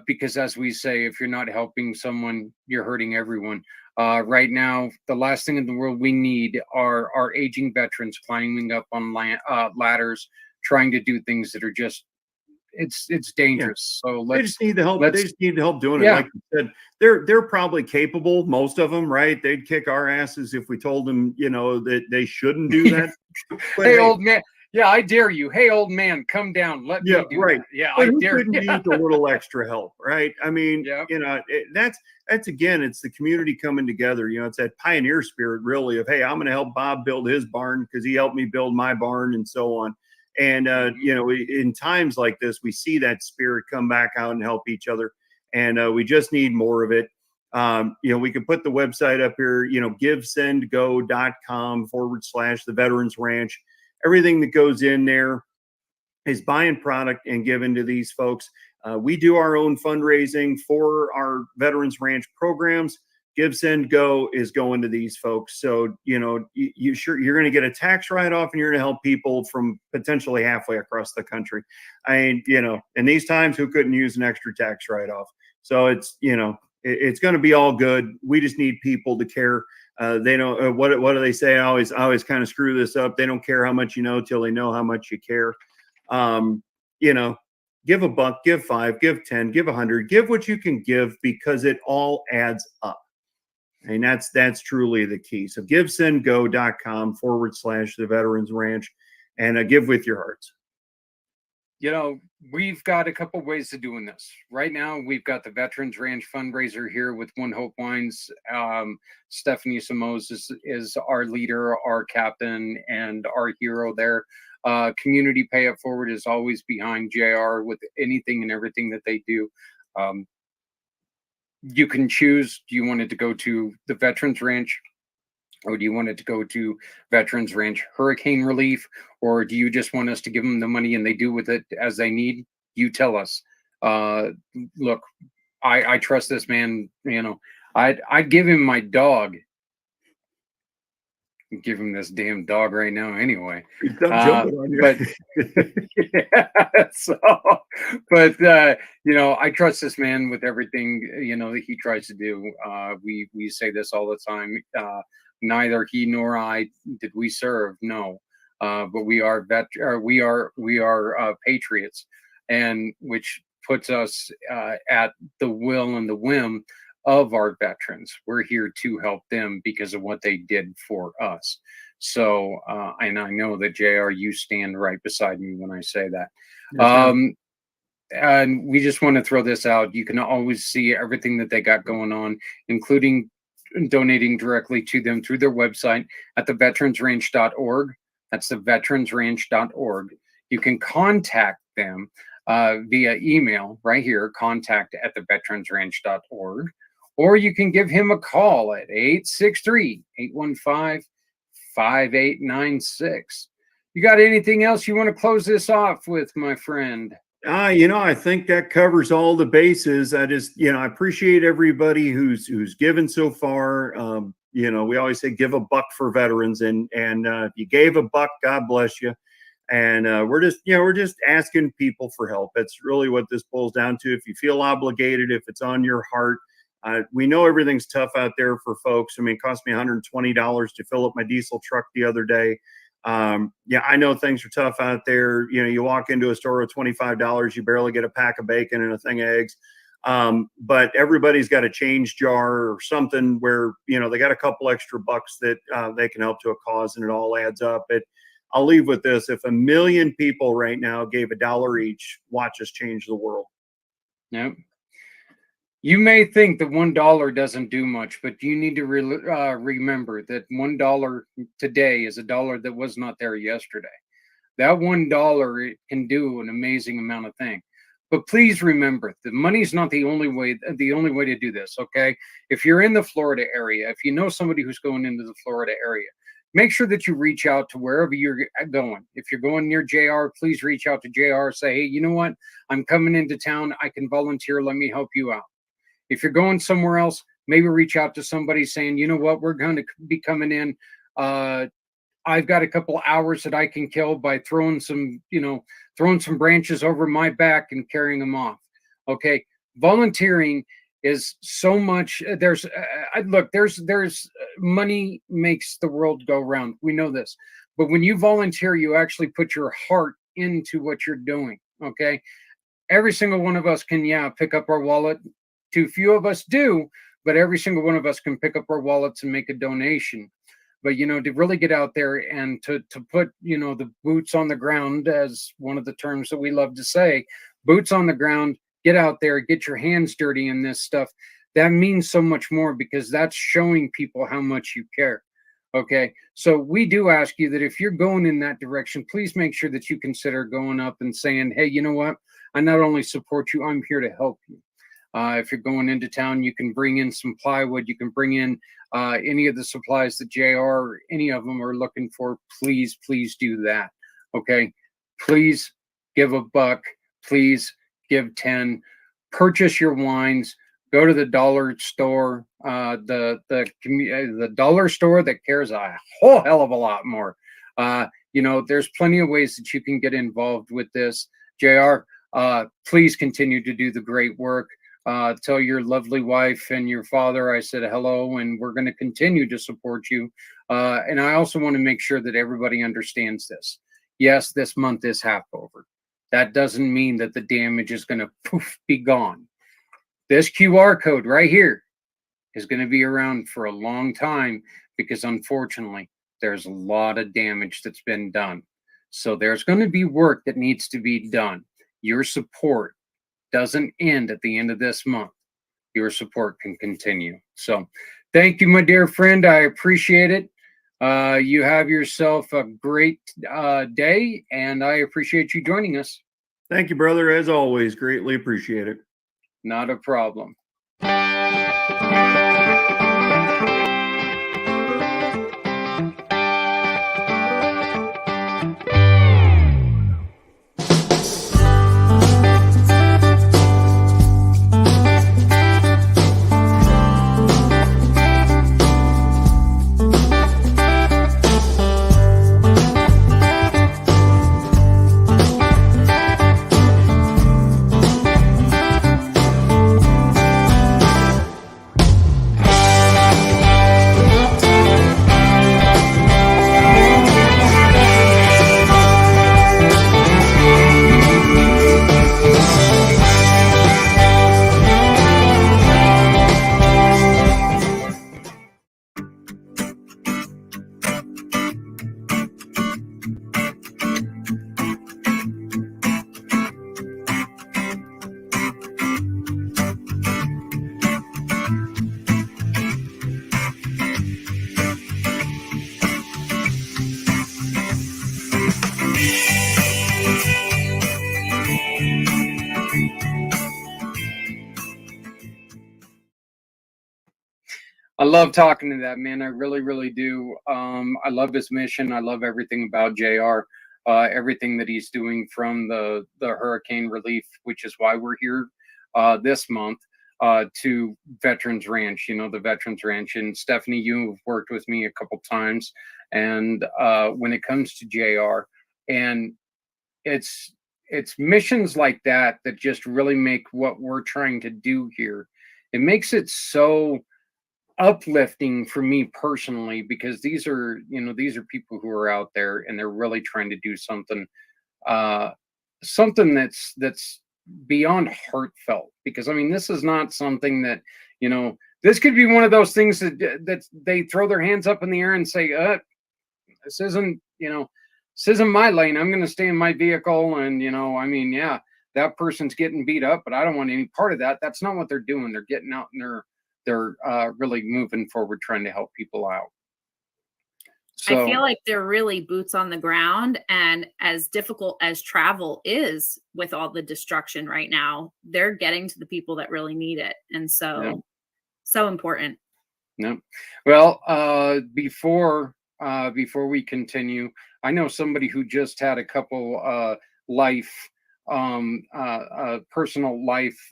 Because as we say, if you're not helping someone, you're hurting everyone. Right now, the last thing in the world we need are our aging veterans climbing up on ladders, trying to do things that are just, it's dangerous. Yeah. So they just need the help. They just need the help doing it. Like you said, they're probably capable, most of them, right? They'd kick our asses if we told them, that they shouldn't do that. But hey, old man. Yeah, I dare you. Hey, old man, come down. Let me do right. That. Yeah, but I dare you. Use a little extra help, right? I mean, that's again, it's the community coming together. It's that pioneer spirit, really, of, hey, I'm going to help Bob build his barn because he helped me build my barn, and so on. And in times like this, we see that spirit come back out and help each other, and we just need more of it. We can put the website up here, givesendgo.com/the Veterans Ranch. Everything that goes in there is buying product and giving to these folks. We do our own fundraising for our Veterans Ranch programs. Give, Send, Go is going to these folks. So, you're going to get a tax write-off, and you're going to help people from potentially halfway across the country. I mean, in these times, who couldn't use an extra tax write-off? So it's going to be all good. We just need people to care. They don't, what do they say? I always kind of screw this up. They don't care how much you know till they know how much you care. Give a buck, give 5, give 10, give 100, give what you can give, because it all adds up. And that's truly the key. So givesendgo.com/the Veterans Ranch, and give with your hearts. We've got a couple ways of doing this. Right now, we've got the Veterans Ranch fundraiser here with One Hope Wines. Stephanie Simoes is our leader, our captain, and our hero there. Community Pay It Forward is always behind JR with anything and everything that they do. You can choose, do you want it to go to the Veterans Ranch, or do you want it to go to Veterans Ranch Hurricane Relief, or do you just want us to give them the money and they do with it as they need? You tell us. Look, I trust this man. I'd give him my dog. Give him this damn dog right now anyway. On you. But I trust this man with everything that he tries to do. We say this all the time. Neither he nor I did we serve, no, but we are patriots, and which puts us at the will and the whim of our veterans. We're here to help them because of what they did for us. So, and I know that JR, you stand right beside me when I say that. And we just want to throw this out. You can always see everything that they got going on, including donating directly to them through their website at theveteransranch.org. That's theveteransranch.org. You can contact them via email right here, contact@theveteransranch.org. Or you can give him a call at 863-815-5896. You got anything else you want to close this off with, my friend? I think that covers all the bases. I just, I appreciate everybody who's given so far. We always say give a buck for veterans, and if you gave a buck, God bless you. And we're just asking people for help. That's really what this boils down to. If you feel obligated, if it's on your heart, we know everything's tough out there for folks. I mean, it cost me $120 to fill up my diesel truck the other day. I know things are tough out there. You walk into a store with $25, you barely get a pack of bacon and a thing of eggs. But everybody's got a change jar or something where, they got a couple extra bucks that they can help to a cause, and it all adds up. I'll leave with this. If 1 million people right now gave $1 each, watch us change the world. Yep. You may think that $1 doesn't do much, but you need to remember that $1 today is $1 that was not there yesterday. That $1 can do an amazing amount of things. But please remember, the money's not the only way to do this. Okay, if you're in the Florida area, if you know somebody who's going into the Florida area, make sure that you reach out to wherever you're going. If you're going near JR, please reach out to JR. Say, hey, you know what? I'm coming into town. I can volunteer. Let me help you out. If you're going somewhere else, maybe reach out to somebody saying, you know what, we're going to be coming in. I've got a couple hours that I can kill by throwing some branches over my back and carrying them off. Okay. Volunteering is so much. There's money makes the world go round. We know this, but when you volunteer, you actually put your heart into what you're doing. Okay. Every single one of us can, pick up our wallet. Too few of us do, but every single one of us can pick up our wallets and make a donation. But, to really get out there and to put, the boots on the ground, as one of the terms that we love to say, boots on the ground, get out there, get your hands dirty in this stuff. That means so much more, because that's showing people how much you care. Okay. So we do ask you that if you're going in that direction, please make sure that you consider going up and saying, hey, you know what? I not only support you, I'm here to help you. If you're going into town, you can bring in some plywood. You can bring in any of the supplies that JR, any of them are looking for. Please do that. Okay. Please give a buck. Please give 10. Purchase your wines. Go to the dollar store. The dollar store that cares a whole hell of a lot more. There's plenty of ways that you can get involved with this. JR, please continue to do the great work. Tell your lovely wife and your father I said hello, and we're going to continue to support you. And I also want to make sure that everybody understands this. Yes, this month is half over. That doesn't mean that the damage is going to be gone. This QR code right here is going to be around for a long time, because unfortunately, there's a lot of damage that's been done. So there's going to be work that needs to be done. Your support doesn't end at the end of this month. Your support can continue. So thank you, my dear friend. I appreciate it. You have yourself a great day, and I appreciate you joining us. Thank you, brother. As always, greatly appreciate it. Not a problem. I love talking to that man. I really, really do. I love his mission. I love everything about JR. everything that he's doing from the hurricane relief, which is why we're here this month, to Veterans Ranch, the Veterans Ranch. And Stephanie, you've worked with me a couple times, and when it comes to JR, and it's missions like that that just really make what we're trying to do here. It makes it so uplifting for me personally, because these are people who are out there and they're really trying to do something something that's beyond heartfelt. Because I mean, this is not something that, this could be one of those things that they throw their hands up in the air and say, this isn't my lane. I'm going to stay in my vehicle. And, I mean, yeah, that person's getting beat up, but I don't want any part of that. That's not what they're doing. They're getting out and they're really moving forward, trying to help people out. So, I feel like they're really boots on the ground, and as difficult as travel is with all the destruction right now, they're getting to the people that really need it. And so, so important. No. Well, before we continue, I know somebody who just had a couple personal life,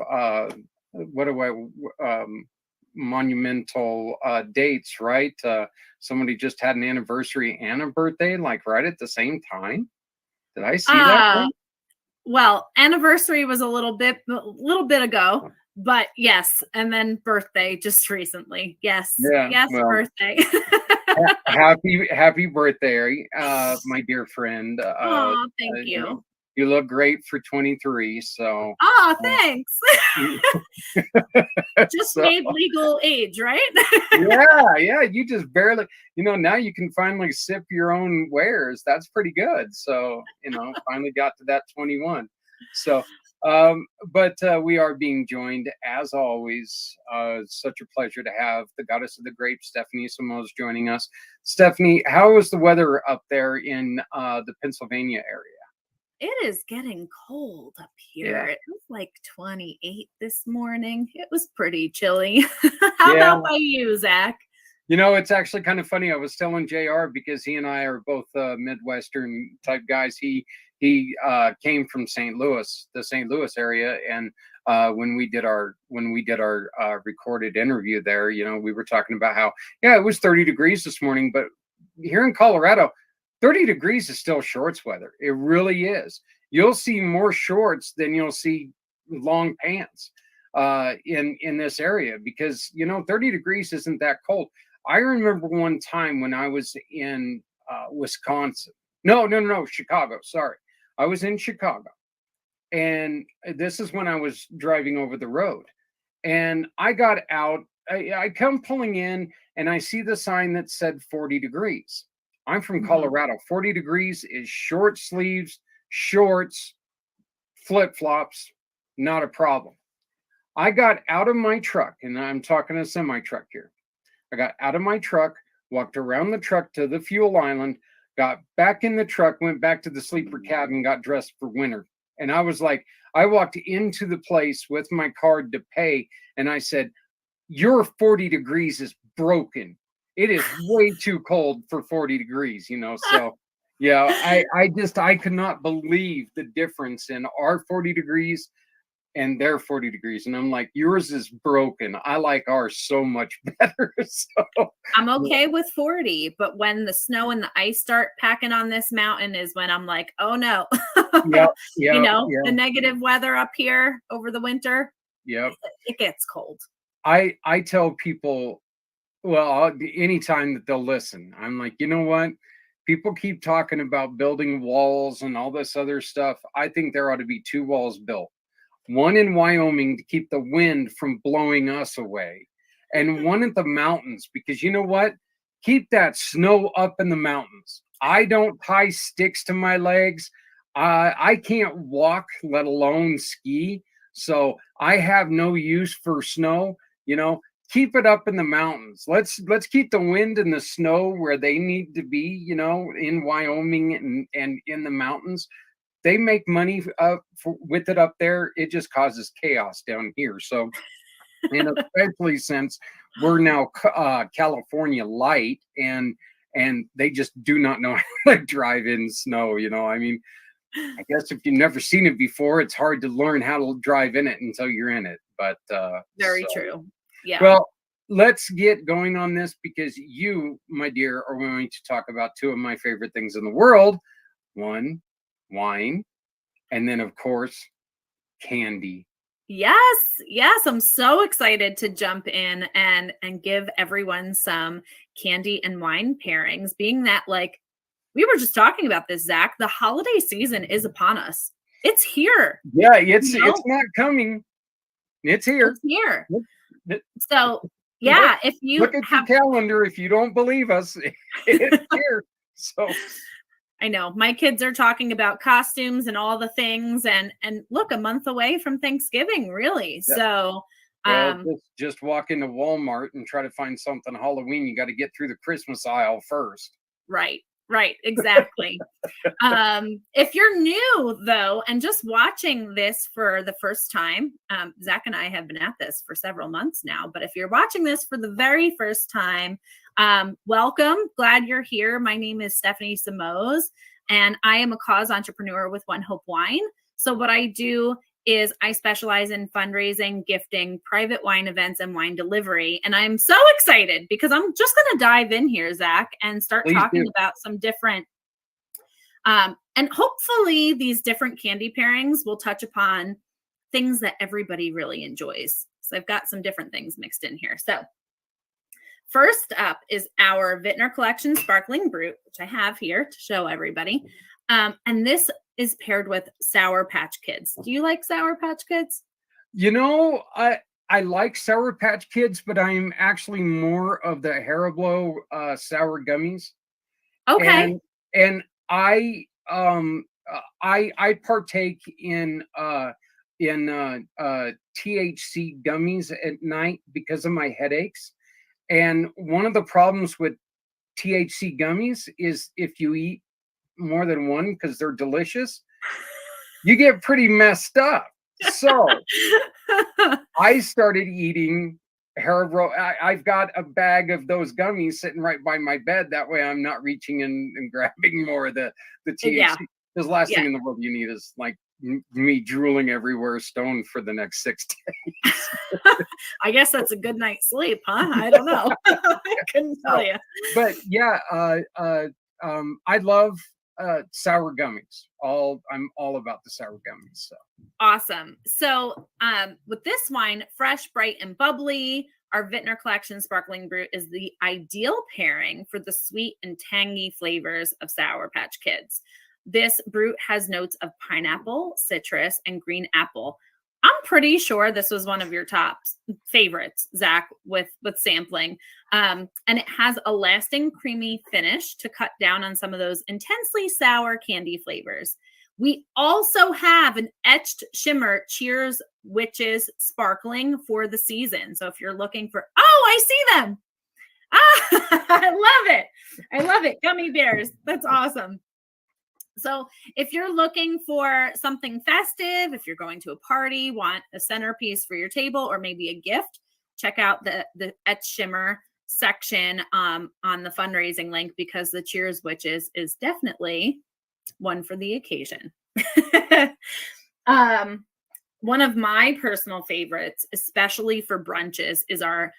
monumental dates, right? Somebody just had an anniversary and a birthday, like right at the same time. Did I see that? Well, anniversary was a little bit ago, but yes, and then birthday just recently. Yes, well, birthday. happy birthday, my dear friend. Oh, thank you. You look great for 23. So. Oh, thanks. Just made legal age, right? Yeah. You just barely, now you can finally sip your own wares. That's pretty good. So, finally got to that 21. So, but we are being joined, as always. Such a pleasure to have the goddess of the grapes, Stephanie Simoes, joining us. Stephanie, how is the weather up there in the Pennsylvania area? It is getting cold up here. Yeah. It was like 28 this morning. It was pretty chilly. How about by you, Zach? It's actually kind of funny. I was telling JR, because he and I are both Midwestern type guys. He came from St. Louis, the St. Louis area, and when we did our recorded interview there, we were talking about how it was 30 degrees this morning, but here in Colorado, 30 degrees is still shorts weather. It really is. You'll see more shorts than you'll see long pants in this area, because 30 degrees isn't that cold. I remember one time when I was in Wisconsin. No, Chicago. Sorry. I was in Chicago, and this is when I was driving over the road, and I got out. I come pulling in, and I see the sign that said 40 degrees. I'm from Colorado. 40 degrees is short sleeves, shorts, flip-flops, not a problem. I got out of my truck, and I'm talking a semi-truck here. I got out of my truck, walked around the truck to the fuel island, got back in the truck, went back to the sleeper cabin, got dressed for winter. And I was like, I walked into the place with my card to pay, and I said, your 40 degrees is broken. It is way too cold for 40 degrees, so yeah, I could not believe the difference in our 40 degrees and their 40 degrees. And I'm like, yours is broken. I like ours so much better. So I'm okay with 40, but when the snow and the ice start packing on this mountain is when I'm like, oh no. The negative weather up here over the winter. Yep. It gets cold. I tell people, well, anytime that they'll listen, I'm like, you know what? People keep talking about building walls and all this other stuff. I think there ought to be 2 walls built. One in Wyoming to keep the wind from blowing us away, and one at the mountains, because you know what? Keep that snow up in the mountains. I don't tie sticks to my legs. I can't walk, let alone ski. So I have no use for snow. Keep it up in the mountains. Let's keep the wind and the snow where they need to be, in Wyoming and in the mountains. They make money with it up there. It just causes chaos down here. So, and especially since we're now California light, and and they just do not know how to drive in snow. I mean, I guess if you've never seen it before, it's hard to learn how to drive in it until you're in it. But very true. Yeah. Well, let's get going on this, because you, my dear, are going to talk about two of my favorite things in the world. One, wine, and then, of course, candy. Yes, I'm so excited to jump in and give everyone some candy and wine pairings, being that, like, we were just talking about this, Zach, the holiday season is upon us. It's here. Yeah, it's not coming. It's here. It's here. So yeah, if you look at your calendar, if you don't believe us, it's here. So I know my kids are talking about costumes and all the things, and look, a month away from Thanksgiving, really. Yep. So just walk into Walmart and try to find something Halloween. You got to get through the Christmas aisle first. Right, exactly. If you're new, though, and just watching this for the first time, Zach and I have been at this for several months now, but if you're watching this for the very first time, welcome. Glad you're here. My name is Stephanie Simoes, and I am a cause entrepreneur with One Hope Wine. So what I do is I specialize in fundraising, gifting, private wine events, and wine delivery. And I'm so excited because I'm just going to dive in here, Zach, and start talking about some different, and hopefully these different candy pairings will touch upon things that everybody really enjoys. So I've got some different things mixed in here. So first up is our Vintner Collection Sparkling Brut, which I have here to show everybody. And this is paired with Sour Patch Kids. Do you like Sour Patch Kids? I like Sour Patch Kids, but I'm actually more of the Haribo sour gummies. Okay. And I partake in THC gummies at night because of my headaches. And one of the problems with THC gummies is if you eat more than one, because they're delicious, you get pretty messed up. So I started eating Haribo. I've got a bag of those gummies sitting right by my bed. That way I'm not reaching in and grabbing more of the THC. Because last thing in the world you need is like me drooling everywhere, stoned for the next 6 days. I guess that's a good night's sleep, huh? I don't know. I couldn't tell you. But yeah, I love sour gummies. I'm all about the sour gummies. So awesome. So with this wine, fresh, bright, and bubbly, our Vintner Collection Sparkling Brut is the ideal pairing for the sweet and tangy flavors of Sour Patch Kids. This brut has notes of pineapple, citrus, and green apple. I'm pretty sure this was one of your top favorites, Zach, with sampling. And it has a lasting creamy finish to cut down on some of those intensely sour candy flavors. We also have an etched shimmer Cheers Witches Sparkling for the season. So if you're looking for, I see them. I love it. Gummy bears. That's awesome. So if you're looking for something festive, if you're going to a party, want a centerpiece for your table, or maybe a gift, check out the etched shimmer section on the fundraising link, because the Cheers Witches is definitely one for the occasion. One of my personal favorites, especially for brunches, is our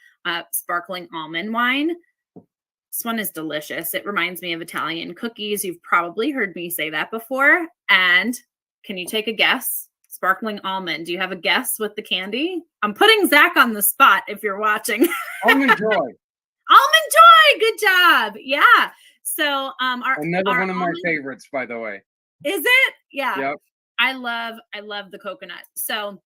sparkling almond wine. This one is delicious. It reminds me of Italian cookies. You've probably heard me say that before. And can you take a guess? Sparkling almond. Do you have a guess with the candy? I'm putting Zach on the spot if you're watching. Almond Joy. Almond Joy. Good job. Yeah. So another one of my favorites, by the way. Is it? Yeah. Yep. I love the coconut. So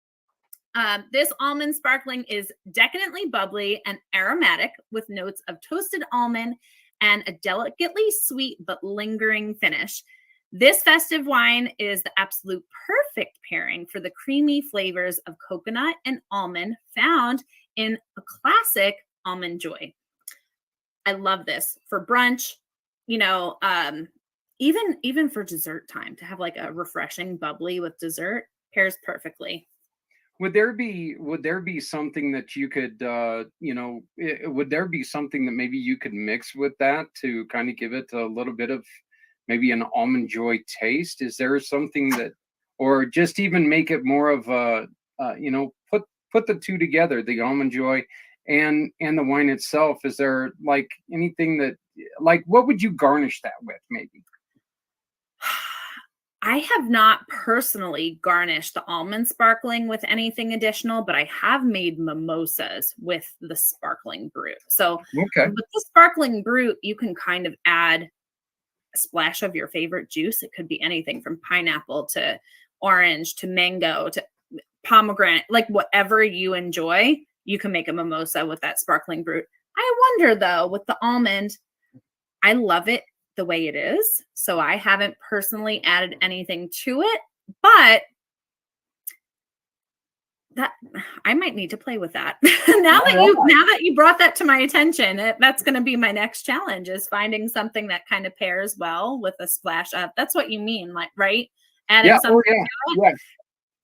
this almond sparkling is decadently bubbly and aromatic with notes of toasted almond and a delicately sweet but lingering finish. This festive wine is the absolute perfect pairing for the creamy flavors of coconut and almond found in a classic Almond Joy. I love this for brunch, even for dessert time, to have like a refreshing bubbly with dessert pairs perfectly. would there be something that you could, would there be something that maybe you could mix with that to kind of give it a little bit of maybe an almond joy taste? Is there something that, or just even make it more of a, put the two together, the almond joy and the wine itself? Is there like anything that, like, what would you garnish that with maybe? I have not personally garnished the almond sparkling with anything additional, but I have made mimosas with the sparkling brut. So Okay. with the sparkling brut, you can kind of add a splash of your favorite juice. It could be anything from pineapple to orange to mango to pomegranate, like whatever you enjoy, you can make a mimosa with that sparkling brut. I wonder though, with the almond, I love it the way it is. So I haven't personally added anything to it, but that I might need to play with that. now that you brought that to my attention, that's going to be my next challenge, is finding something that kind of pairs well with a splash of, that's what you mean, like, right? Adding something to it. Yeah.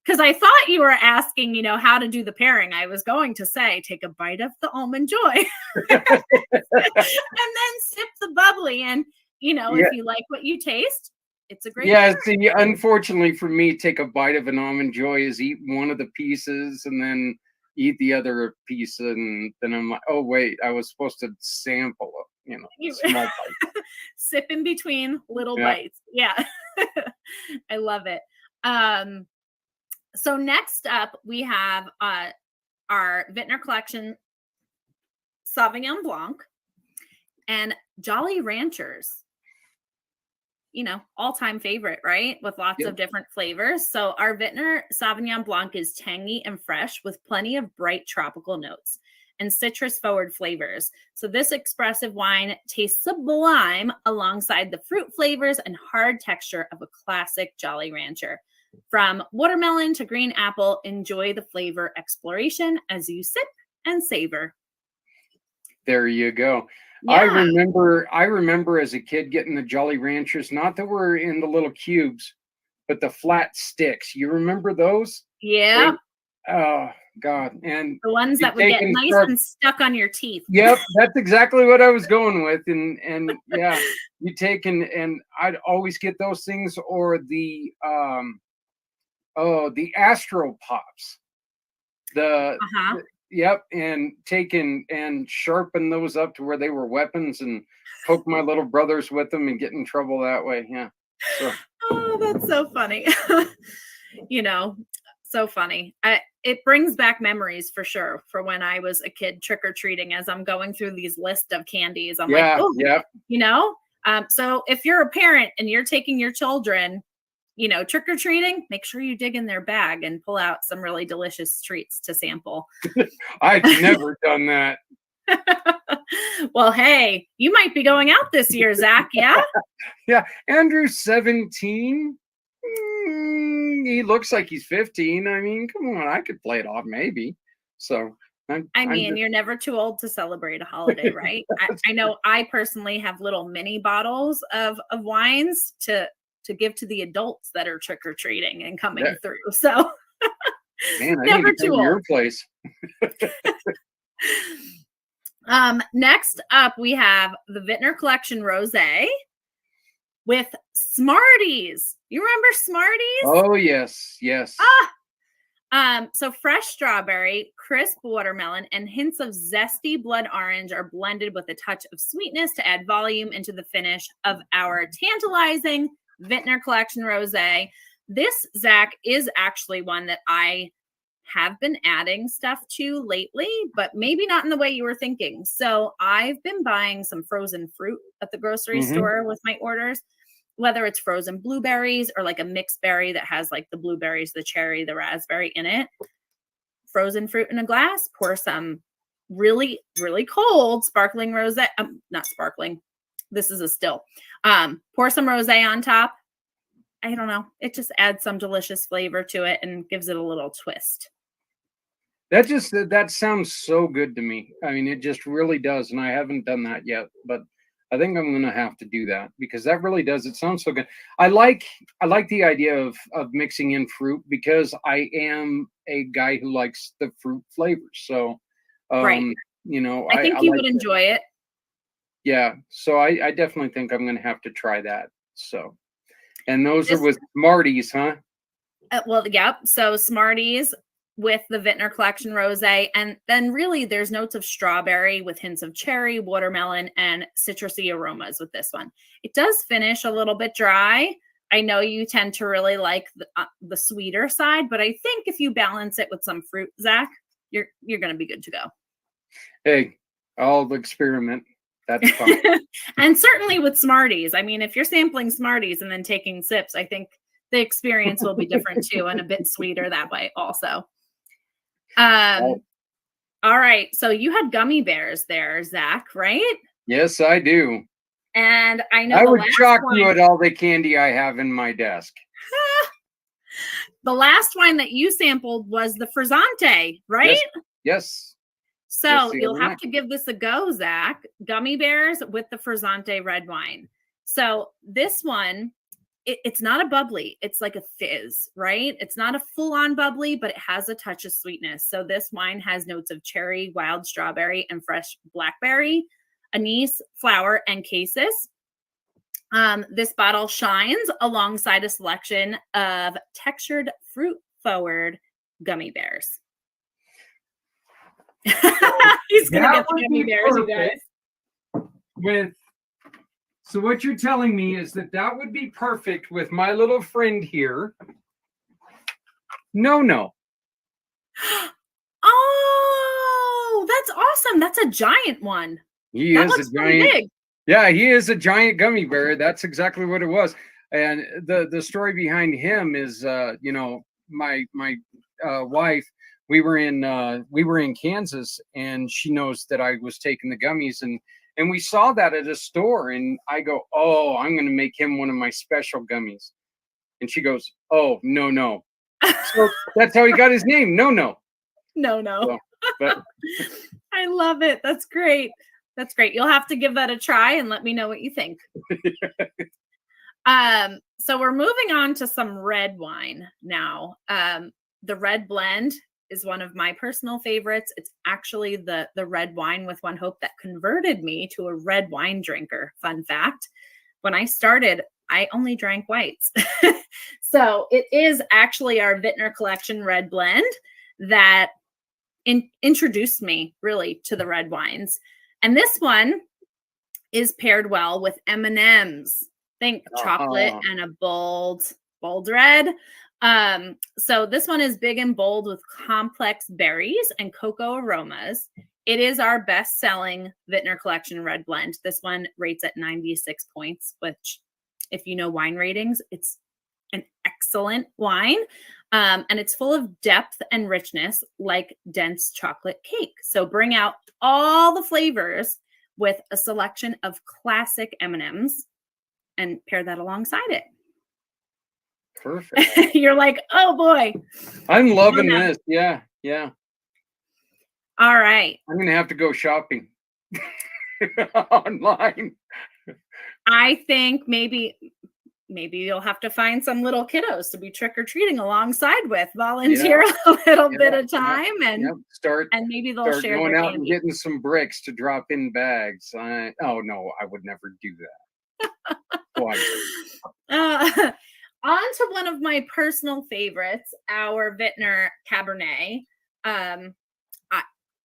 Because I thought you were asking, how to do the pairing. I was going to say, take a bite of the almond joy and then sip the bubbly. And, if you like what you taste, it's a great pairing. See, unfortunately for me, take a bite of an almond joy is eat one of the pieces and then eat the other piece. And then I'm like, oh, wait, I was supposed to sample a small bite. Sip in between little bites. Yeah. I love it. So next up, we have our Vintner Collection Sauvignon Blanc and Jolly Ranchers. All-time favorite, right? With lots of different flavors. So our Vintner Sauvignon Blanc is tangy and fresh with plenty of bright tropical notes and citrus-forward flavors. So this expressive wine tastes sublime alongside the fruit flavors and hard texture of a classic Jolly Rancher. From watermelon to green apple, enjoy the flavor exploration as you sip and savor. There you go. Yeah. I remember as a kid getting the Jolly Ranchers, not that we're in the little cubes, but the flat sticks. You remember those? Yeah. Oh God. And the ones that would get nice and stuck on your teeth. Yep, that's exactly what I was going with. And yeah, you take and I'd always get those things, or the Astro Pops. Yep, and taken and sharpen those up to where they were weapons and poke my little brothers with them and get in trouble that way. Yeah. So. Oh, that's so funny. So funny. It brings back memories for sure for when I was a kid trick-or-treating. As I'm going through these list of candies, I'm like, oh, yeah. So if you're a parent and you're taking your children, trick-or-treating, make sure you dig in their bag and pull out some really delicious treats to sample. I've never done that. Well, hey, you might be going out this year, Zach. Yeah. Yeah. Andrew's 17. He looks like he's 15. I mean, come on, I could play it off maybe. So you're never too old to celebrate a holiday, right? I know I personally have little mini bottles of wines to give to the adults that are trick-or-treating and coming through. So man, I never too old. Your place. Next up, we have the Vintner Collection Rosé with Smarties. You remember Smarties? Oh, yes. Yes. So fresh strawberry, crisp watermelon, and hints of zesty blood orange are blended with a touch of sweetness to add volume into the finish of our tantalizing Vintner Collection Rosé. This, Zach, is actually one that I have been adding stuff to lately, but maybe not in the way you were thinking. So I've been buying some frozen fruit at the grocery store with my orders, whether it's frozen blueberries or like a mixed berry that has like the blueberries, the cherry, the raspberry in it. Frozen fruit in a glass, pour some really, really cold sparkling rosé. Not sparkling. This is a still. Pour some rosé on top. I don't know. It just adds some delicious flavor to it and gives it a little twist. That sounds so good to me. I mean, it just really does. And I haven't done that yet, but I think I'm gonna have to do that because that really does. It sounds so good. I like the idea of mixing in fruit because I am a guy who likes the fruit flavors. So, Right. you know, I think I you like would that. enjoy it. Yeah. So I definitely think I'm gonna have to try that. So, and those are This with Smarties, huh? Well, yep. So Smarties with the Vintner Collection Rosé, and then really there's notes of strawberry with hints of cherry, watermelon, and citrusy aromas with this one. It does finish a little bit dry. I know you tend to really like the sweeter side, but I think if you balance it with some fruit, Zach, you're going to be good to go. Hey, I'll experiment. That's fine. And certainly with Smarties. I mean, if you're sampling Smarties and then taking sips, I think the experience will be different too, and a bit sweeter that way also. All right. So you had gummy bears there, Zach, right? Yes, I do. And I know I the would last shock wine, you at all the candy I have in my desk. the last wine that you sampled was the Frizzante, right? Yes. So Yes, the you'll other have night. to give this a go, Zach. Gummy bears with the Frizzante red wine. So this one, it's not a bubbly. It's like a fizz, right? It's not a full-on bubbly, but it has a touch of sweetness. So this wine has notes of cherry, wild strawberry, and fresh blackberry, anise, flower, and cassis. This bottle shines alongside a selection of textured fruit-forward gummy bears. He's gonna get the gummy bears, you guys. So what you're telling me is that would be perfect with my little friend here. No. Oh, that's awesome. That's a giant one. He That is looks a pretty giant. big. Yeah, he is a giant gummy bear. That's exactly what it was. And the story behind him is, you know, my wife. We were in Kansas, and she knows that I was taking the gummies, and we saw that at a store, and I go, oh, I'm going to make him one of my special gummies. And she goes, oh, no. So that's how he got his name. No. No. So, but I love it. That's great. That's great. You'll have to give that a try and let me know what you think. So we're moving on to some red wine now. The red blend is one of my personal favorites. It's actually the red wine with one hope that converted me to a red wine drinker. Fun fact. When I started, I only drank whites. So it is actually our Vintner Collection red blend that introduced me really to the red wines. And this one is paired well with M&Ms. Think chocolate and a bold red. So this one is big and bold with complex berries and cocoa aromas. It is our best-selling Vintner Collection red blend. This one rates at 96 points, which, if you know wine ratings, it's an excellent wine. And it's full of depth and richness like dense chocolate cake. So bring out all the flavors with a selection of classic M&Ms and pair that alongside it. perfect. You're like, oh boy. I'm loving this. Yeah. All right. I'm going to have to go shopping online. I think maybe you'll have to find some little kiddos to be trick-or-treating alongside with, volunteer a little bit of time and maybe they'll share going their out candy. and getting some bricks to drop in bags. Oh no, I would never do that. On to one of my personal favorites, our Vintner Cabernet.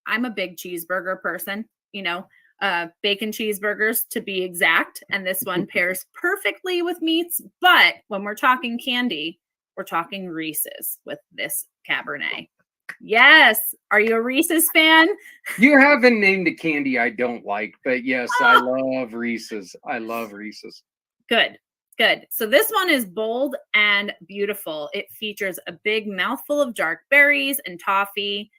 I'm a big cheeseburger person, you know, bacon cheeseburgers to be exact. And this one pairs perfectly with meats. But when we're talking candy, we're talking Reese's with this Cabernet. Yes. Are you a Reese's fan? You haven't named a candy I don't like, but yes, I love Reese's. I love Reese's. Good. So this one is bold and beautiful. It features a big mouthful of dark berries and toffee.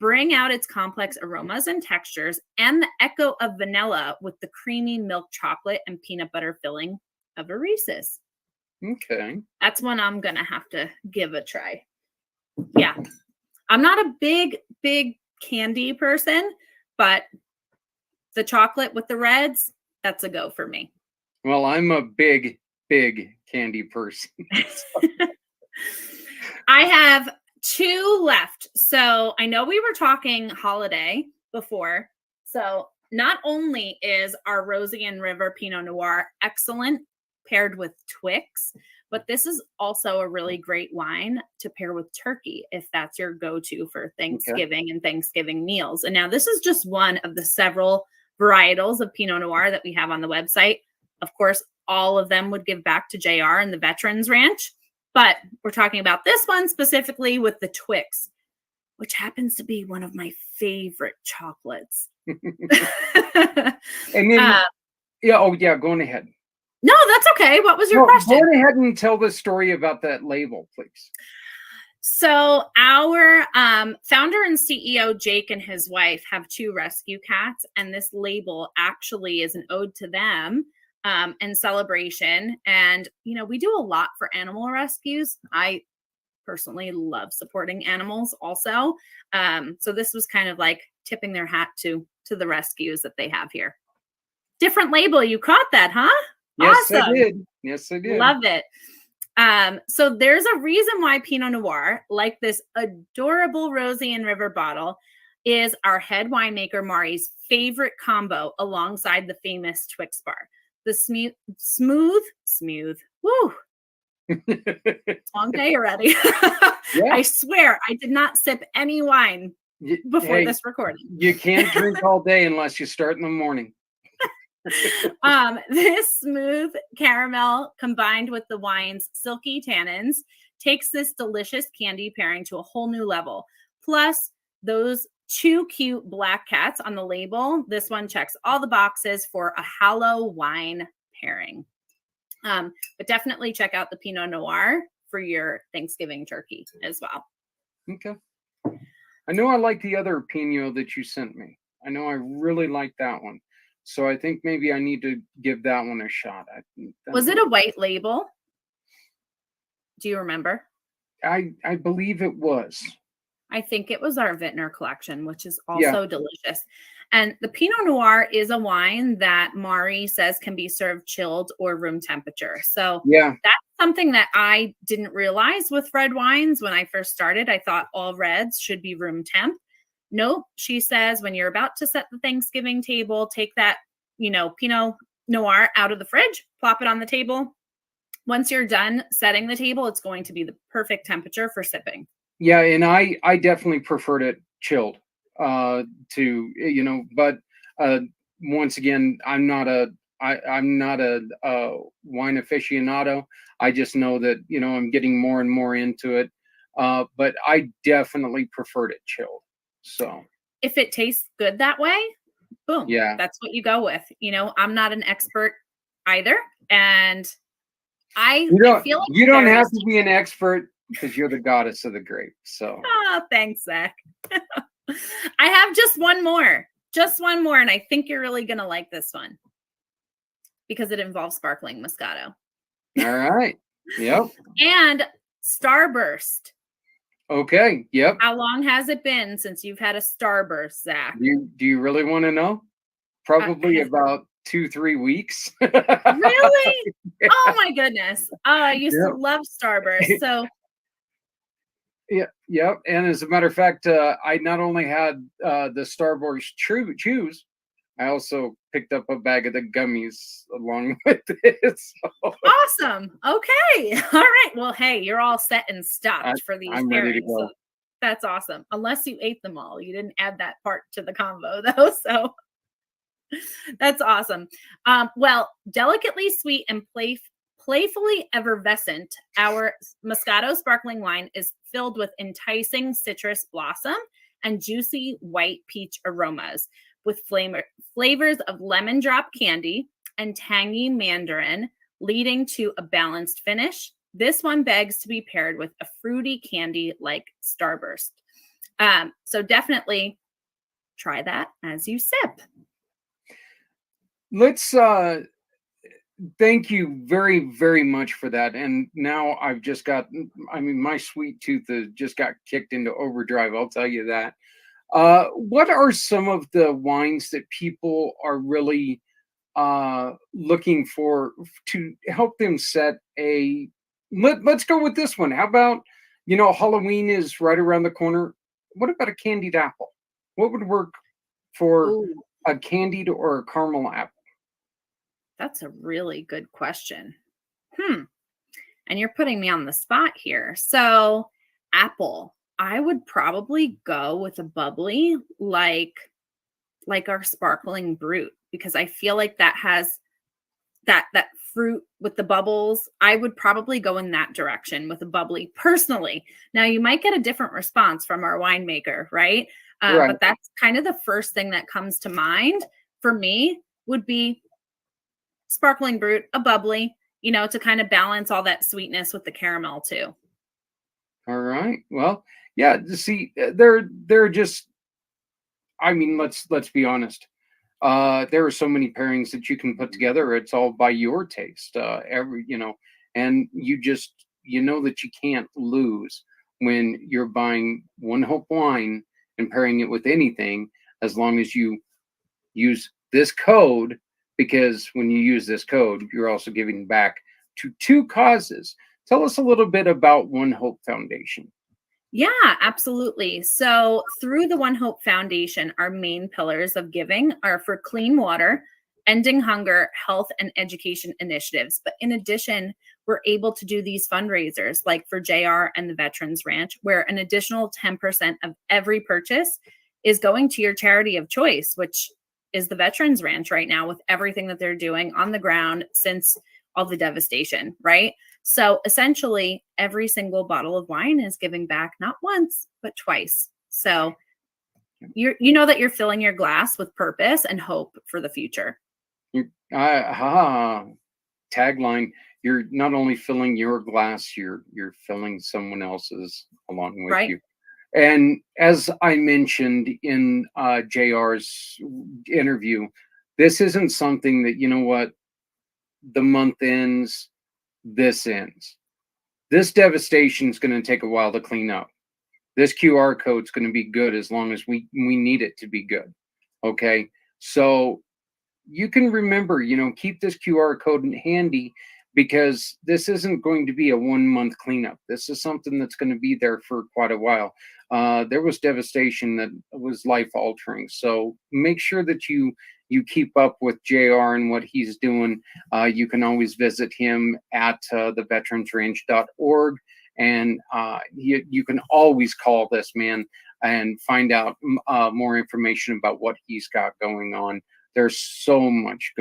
Bring out its complex aromas and textures and the echo of vanilla with the creamy milk chocolate and peanut butter filling of a Reese's. Okay. That's one I'm going to have to give a try. Yeah. I'm not a big candy person, but the chocolate with the reds, that's a go for me. Well, I'm a big candy person. I have 2 left. So I know we were talking holiday before. So not only is our Rosie and River Pinot Noir excellent paired with Twix, but this is also a really great wine to pair with turkey if that's your go-to for Thanksgiving and Thanksgiving meals. And now this is just one of the several varietals of Pinot Noir that we have on the website. Of course, all of them would give back to JR and the Veterans Ranch, but we're talking about this one specifically with the Twix, which happens to be one of my favorite chocolates. And then, going ahead. No, that's okay. What was your question? Go ahead and tell the story about that label, please. So our founder and CEO, Jake, and his wife have 2 rescue cats, and this label actually is an ode to them and celebration. And, we do a lot for animal rescues. I personally love supporting animals also. So this was kind of like tipping their hat to the rescues that they have here. Different label. You caught that, huh? Yes, Awesome. I did. Yes, I did. Love it. So there's a reason why Pinot Noir, like this adorable Rosie and River bottle, is our head winemaker Mari's favorite combo alongside the famous Twix bar. The smooth, woo. Long day already. Yeah. I swear I did not sip any wine before this recording. You can't drink all day unless you start in the morning. This smooth caramel combined with the wine's silky tannins takes this delicious candy pairing to a whole new level. Plus those 2 cute black cats on the label. This one checks all the boxes for a Hallow wine pairing. But definitely check out the Pinot Noir for your Thanksgiving turkey as well. Okay. I know I like the other Pinot that you sent me. I know I really like that one. So I think maybe I need to give that one a shot. Was it a white label? Do you remember? I believe it was. I think it was our Vintner collection, which is also delicious. And the Pinot Noir is a wine that Mari says can be served chilled or room temperature. So that's something that I didn't realize with red wines when I first started. I thought all reds should be room temp. Nope. She says when you're about to set the Thanksgiving table, take that, Pinot Noir out of the fridge, plop it on the table. Once you're done setting the table, it's going to be the perfect temperature for sipping. Yeah, and I definitely preferred it chilled but once again, I'm not a wine aficionado. I just know that, I'm getting more and more into it. But I definitely preferred it chilled. So if it tastes good that way, boom. Yeah. That's what you go with. I'm not an expert either. And I feel like you don't have to be an expert because you're the goddess of the grape. So thanks, Zach. I have just one more, and I think you're really gonna like this one because it involves sparkling Moscato. All right. Yep. And Starburst. Okay. Yep. How long has it been since you've had a Starburst, Zach? Do you really want to know? Probably about 2-3 weeks. Really? Oh my goodness. I used to love Starburst. So Yep. And as a matter of fact, I not only had the Starburst chews, I also picked up a bag of the gummies along with it. So. Awesome. Okay. All right. Well, hey, you're all set and stocked for these I'm pairings. ready to go. So that's awesome. Unless you ate them all. You didn't add that part to the combo though. So that's awesome. Well, delicately sweet and playfully effervescent, our Moscato sparkling wine is filled with enticing citrus blossom and juicy white peach aromas with flavors of lemon drop candy and tangy mandarin, leading to a balanced finish. This one begs to be paired with a fruity candy like Starburst. So definitely try that as you sip. Let's thank you very, very much for that. And now I've just got, my sweet tooth has just got kicked into overdrive. I'll tell you that. What are some of the wines that people are really looking to help them set let's go with this one. How about, Halloween is right around the corner. What about a candied apple? What would work for Ooh, a candied or a caramel apple? that's a really good question. And you're putting me on the spot here. So, apple, I would probably go with a bubbly like our sparkling brute, because I feel like that has that fruit with the bubbles. I would probably go in that direction with a bubbly personally. Now, you might get a different response from our winemaker, right? Right. But that's kind of the first thing that comes to mind for me would be sparkling brute, a bubbly, to kind of balance all that sweetness with the caramel too. All right. Well, yeah. See, they're just. I mean, let's be honest. There are so many pairings that you can put together. It's all by your taste. And you know that you can't lose when you're buying One Hope wine and pairing it with anything, as long as you use this code, because when you use this code, you're also giving back to two causes. Tell us a little bit about One Hope Foundation. Yeah, absolutely. So, through the One Hope Foundation, our main pillars of giving are for clean water, ending hunger, health, and education initiatives. But in addition, we're able to do these fundraisers like for JR and the Veterans Ranch, where an additional 10% of every purchase is going to your charity of choice, which is the Veterans Ranch right now, with everything that they're doing on the ground since all the devastation, right? So essentially, every single bottle of wine is giving back not once, but twice. So you know that you're filling your glass with purpose and hope for the future. Tagline: you're not only filling your glass, you're filling someone else's along with Right. you. And as I mentioned in JR's interview, this isn't something that, the month ends, this ends. This devastation is going to take a while to clean up. This QR code is going to be good as long as we need it to be good. Okay. So you can remember, keep this QR code handy, because this isn't going to be a 1 month cleanup. This is something that's going to be there for quite a while. There was devastation that was life altering. So make sure that you keep up with JR and what he's doing. You can always visit him at theveteransrange.org. And you can always call this man and find out more information about what he's got going on. There's so much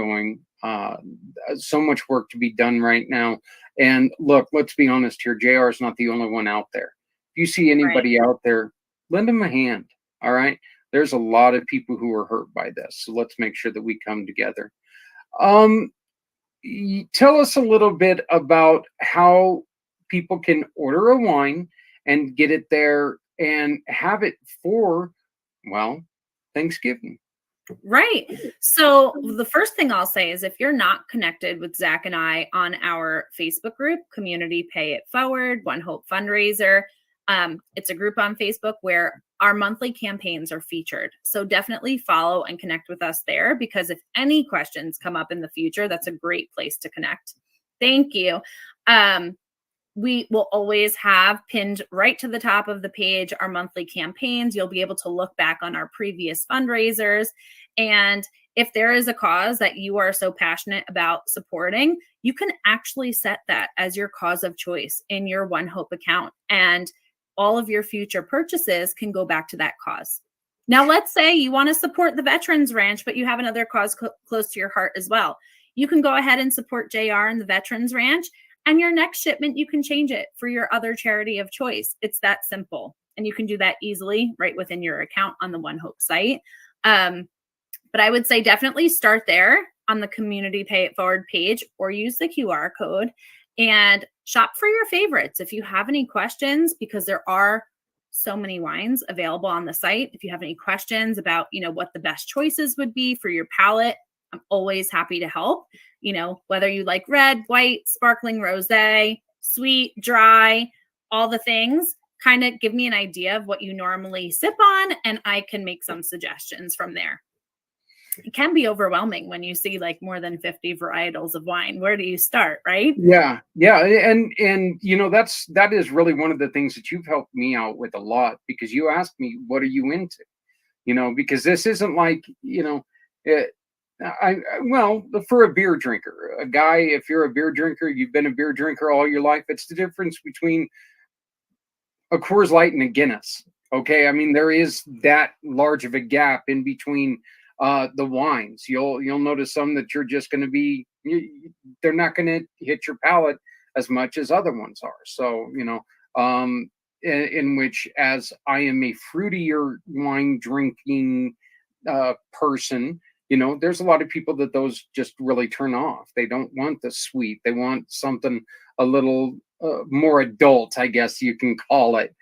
so much work to be done right now. And look, let's be honest here. JR is not the only one out there. If you see anybody out there, lend them a hand. All right. There's a lot of people who are hurt by this. So let's make sure that we come together. Tell us a little bit about how people can order a wine and get it there and have it for, Thanksgiving. Right. So the first thing I'll say is, if you're not connected with Zach and I on our Facebook group, Community Pay It Forward, One Hope Fundraiser, it's a group on Facebook where our monthly campaigns are featured. So definitely follow and connect with us there, because if any questions come up in the future, that's a great place to connect. Thank you. We will always have pinned right to the top of the page our monthly campaigns. You'll be able to look back on our previous fundraisers. And if there is a cause that you are so passionate about supporting, you can actually set that as your cause of choice in your One Hope account. And all of your future purchases can go back to that cause. Now, let's say you want to support the Veterans Ranch, but you have another cause close to your heart as well. You can go ahead and support JR and the Veterans Ranch. And your next shipment, you can change it for your other charity of choice. It's that simple. And you can do that easily right within your account on the One Hope site. But I would say definitely start there on the Community Pay It Forward page, or use the QR code and shop for your favorites. If you have any questions, because there are so many wines available on the site, if you have any questions about, what the best choices would be for your palate, I'm always happy to help. Whether you like red, white, sparkling, rosé, sweet, dry, all the things, kind of give me an idea of what you normally sip on, and I can make some suggestions from there. it can be overwhelming when you see like more than 50 varietals of wine. Where do you start, right? Yeah, and that is really one of the things that you've helped me out with a lot, because you asked me, what are you into? Because this isn't like, it, well, for a beer drinker, a guy, if you're a beer drinker, you've been a beer drinker all your life. It's the difference between a Coors Light and a Guinness. Okay, I mean, there is that large of a gap in between the wines. You'll notice some that you're just going to be, they're not going to hit your palate as much as other ones are. So in which, as I am a fruitier wine drinking person, there's a lot of people that those just really turn off. They don't want the sweet. They want something a little more adult, I guess you can call it,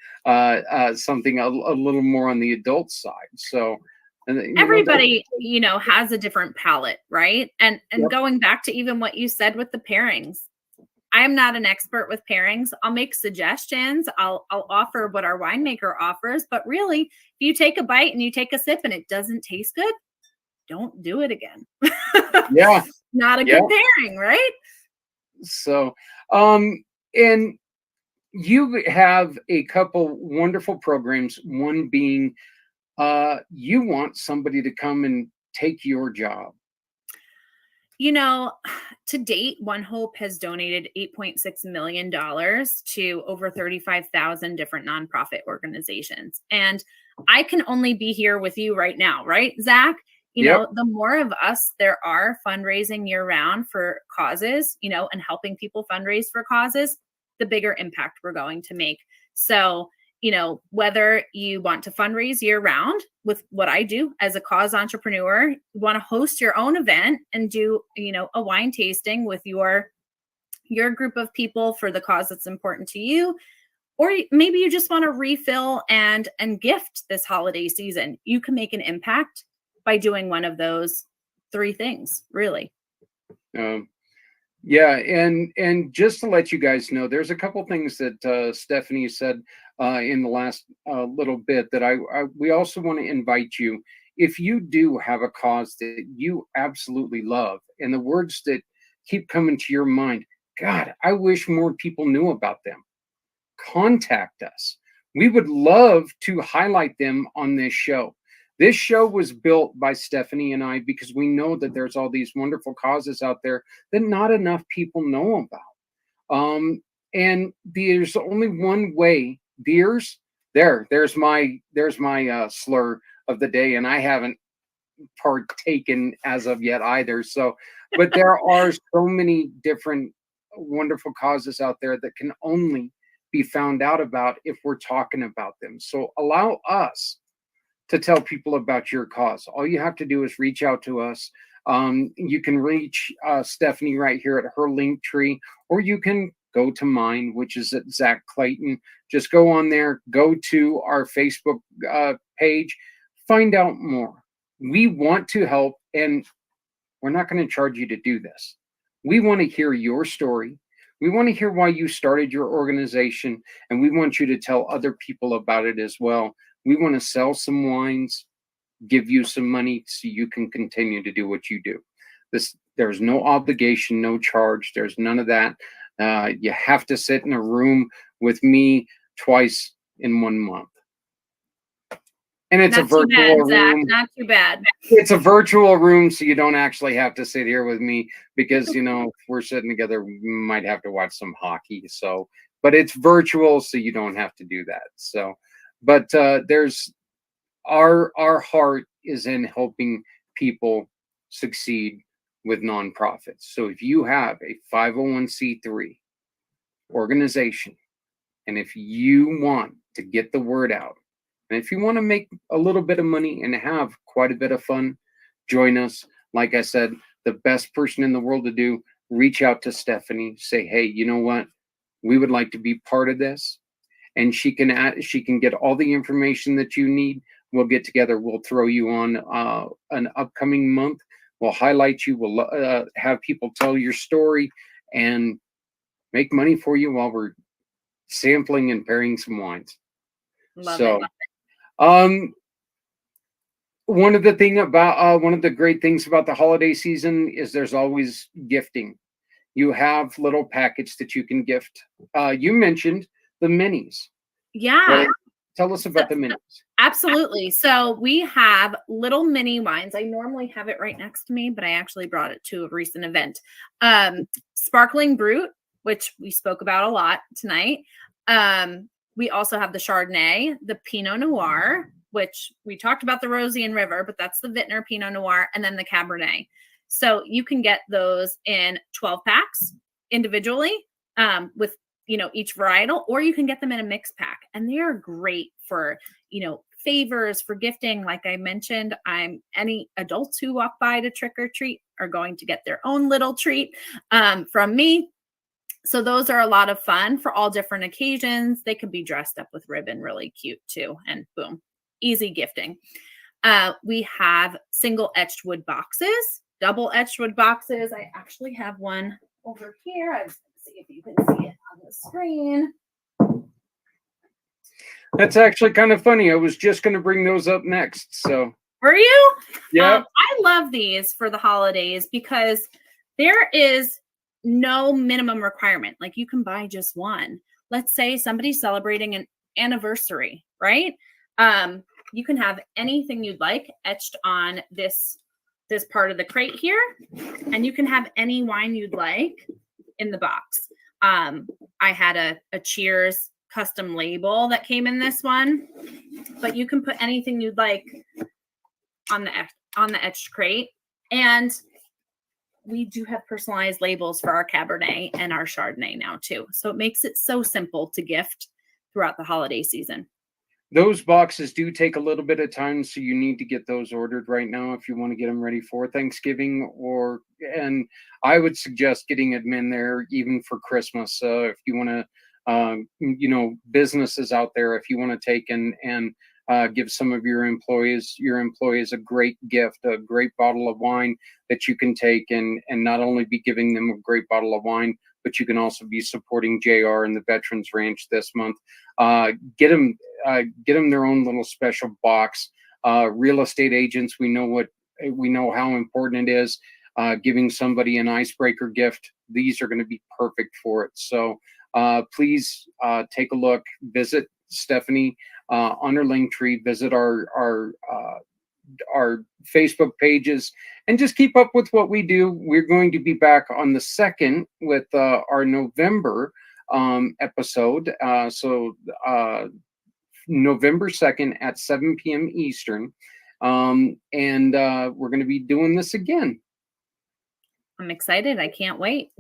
something a little more on the adult side. So everybody, has a different palate, right? And Yep. Going back to even what you said with the pairings, I am not an expert with pairings. I'll make suggestions. I'll offer what our winemaker offers, but really, if you take a bite and you take a sip and it doesn't taste good, don't do it again. Yeah. Not a good pairing, right? So, and you have a couple wonderful programs. One being, you want somebody to come and take your job. To date, One Hope has donated $8.6 million to over 35,000 different nonprofit organizations. And I can only be here with you right now, right, Zach? The more of us there are fundraising year round for causes, and helping people fundraise for causes, the bigger impact we're going to make. So, whether you want to fundraise year round with what I do as a cause entrepreneur, you want to host your own event and do, a wine tasting with your group of people for the cause that's important to you, or maybe you just want to refill and gift this holiday season, you can make an impact by doing one of those three things, really. Yeah, and just to let you guys know, there's a couple things that Stephanie said in the last little bit that we also want to invite you. If you do have a cause that you absolutely love, and the words that keep coming to your mind, God, I wish more people knew about them, contact us. We would love to highlight them on this show. This show was built by Stephanie and I because we know that there's all these wonderful causes out there that not enough people know about. And there's only one way. There's my slur of the day, and I haven't partaken as of yet either. So, but there are so many different wonderful causes out there that can only be found out about if we're talking about them. So allow us to tell people about your cause. All you have to do is reach out to us. You can reach Stephanie right here at her link tree, or you can go to mine, which is at Zach Clayton. Just go on there, go to our Facebook page, find out more. We want to help, and we're not going to charge you to do this. We want to hear your story. We want to hear why you started your organization, and we want you to tell other people about it as well. We want to sell some wines, give you some money so you can continue to do what you do. There's no obligation, no charge. There's none of that. You have to sit in a room with me twice in 1 month. And it's a virtual room. Zach, not too bad. It's a virtual room, so you don't actually have to sit here with me because, if we're sitting together, we might have to watch some hockey. So, but it's virtual, so you don't have to do that. So, but there's our heart is in helping people succeed with nonprofits. So if you have a 501c3 organization, and if you want to get the word out, and if you want to make a little bit of money and have quite a bit of fun, join us. Like I said, the best person in the world to do, reach out to Stephanie, say, hey, you know what? We would like to be part of this. And she can get all the information that you need. We'll get together. We'll throw you on an upcoming month. We'll highlight you. We'll have people tell your story and make money for you while we're sampling and pairing some wines. Love it. one of the great things about the holiday season is there's always gifting. You have little packets that you can gift. You mentioned the minis. Yeah. Tell us about the minis. Absolutely. So we have little mini wines. I normally have it right next to me, but I actually brought it to a recent event. Sparkling Brut, which we spoke about a lot tonight. We also have the Chardonnay, the Pinot Noir, which we talked about the Rosy and River, but that's the Vintner Pinot Noir, and then the Cabernet. So you can get those in 12 packs individually with, each varietal, or you can get them in a mix pack. And they are great for, favors, for gifting. Like I mentioned, any adults who walk by to trick or treat are going to get their own little treat from me. So those are a lot of fun for all different occasions. They can be dressed up with ribbon, really cute too. And boom, easy gifting. We have single etched wood boxes, double etched wood boxes. I actually have one over here. I was going to see if you can see it on the screen. That's actually kind of funny. I was just going to bring those up next. So were you? Yeah. I love these for the holidays because there is no minimum requirement. Like you can buy just one. Let's say somebody's celebrating an anniversary, right? You can have anything you'd like etched on this part of the crate here, and you can have any wine you'd like in the box. I had a Cheers custom label that came in this one, but you can put anything you'd like on the etched crate. And we do have personalized labels for our Cabernet and our Chardonnay now too. So it makes it so simple to gift throughout the holiday season. Those boxes do take a little bit of time, so you need to get those ordered right now if you want to get them ready for Thanksgiving, and I would suggest getting them in there even for Christmas. If you want to, businesses out there, if you want to take and give some of your employees a great gift, a great bottle of wine that you can take and not only be giving them a great bottle of wine, but you can also be supporting JR and the Veterans Ranch this month. Get them their own little special box. Real estate agents, we know how important it is. Giving somebody an icebreaker gift, these are going to be perfect for it. So please take a look, visit Stephanie on her link tree, visit our Facebook pages, and just keep up with what we do. We're going to be back on the 2nd with our November episode. So November 2nd at 7 p.m. Eastern. And we're going to be doing this again. I'm excited. I can't wait.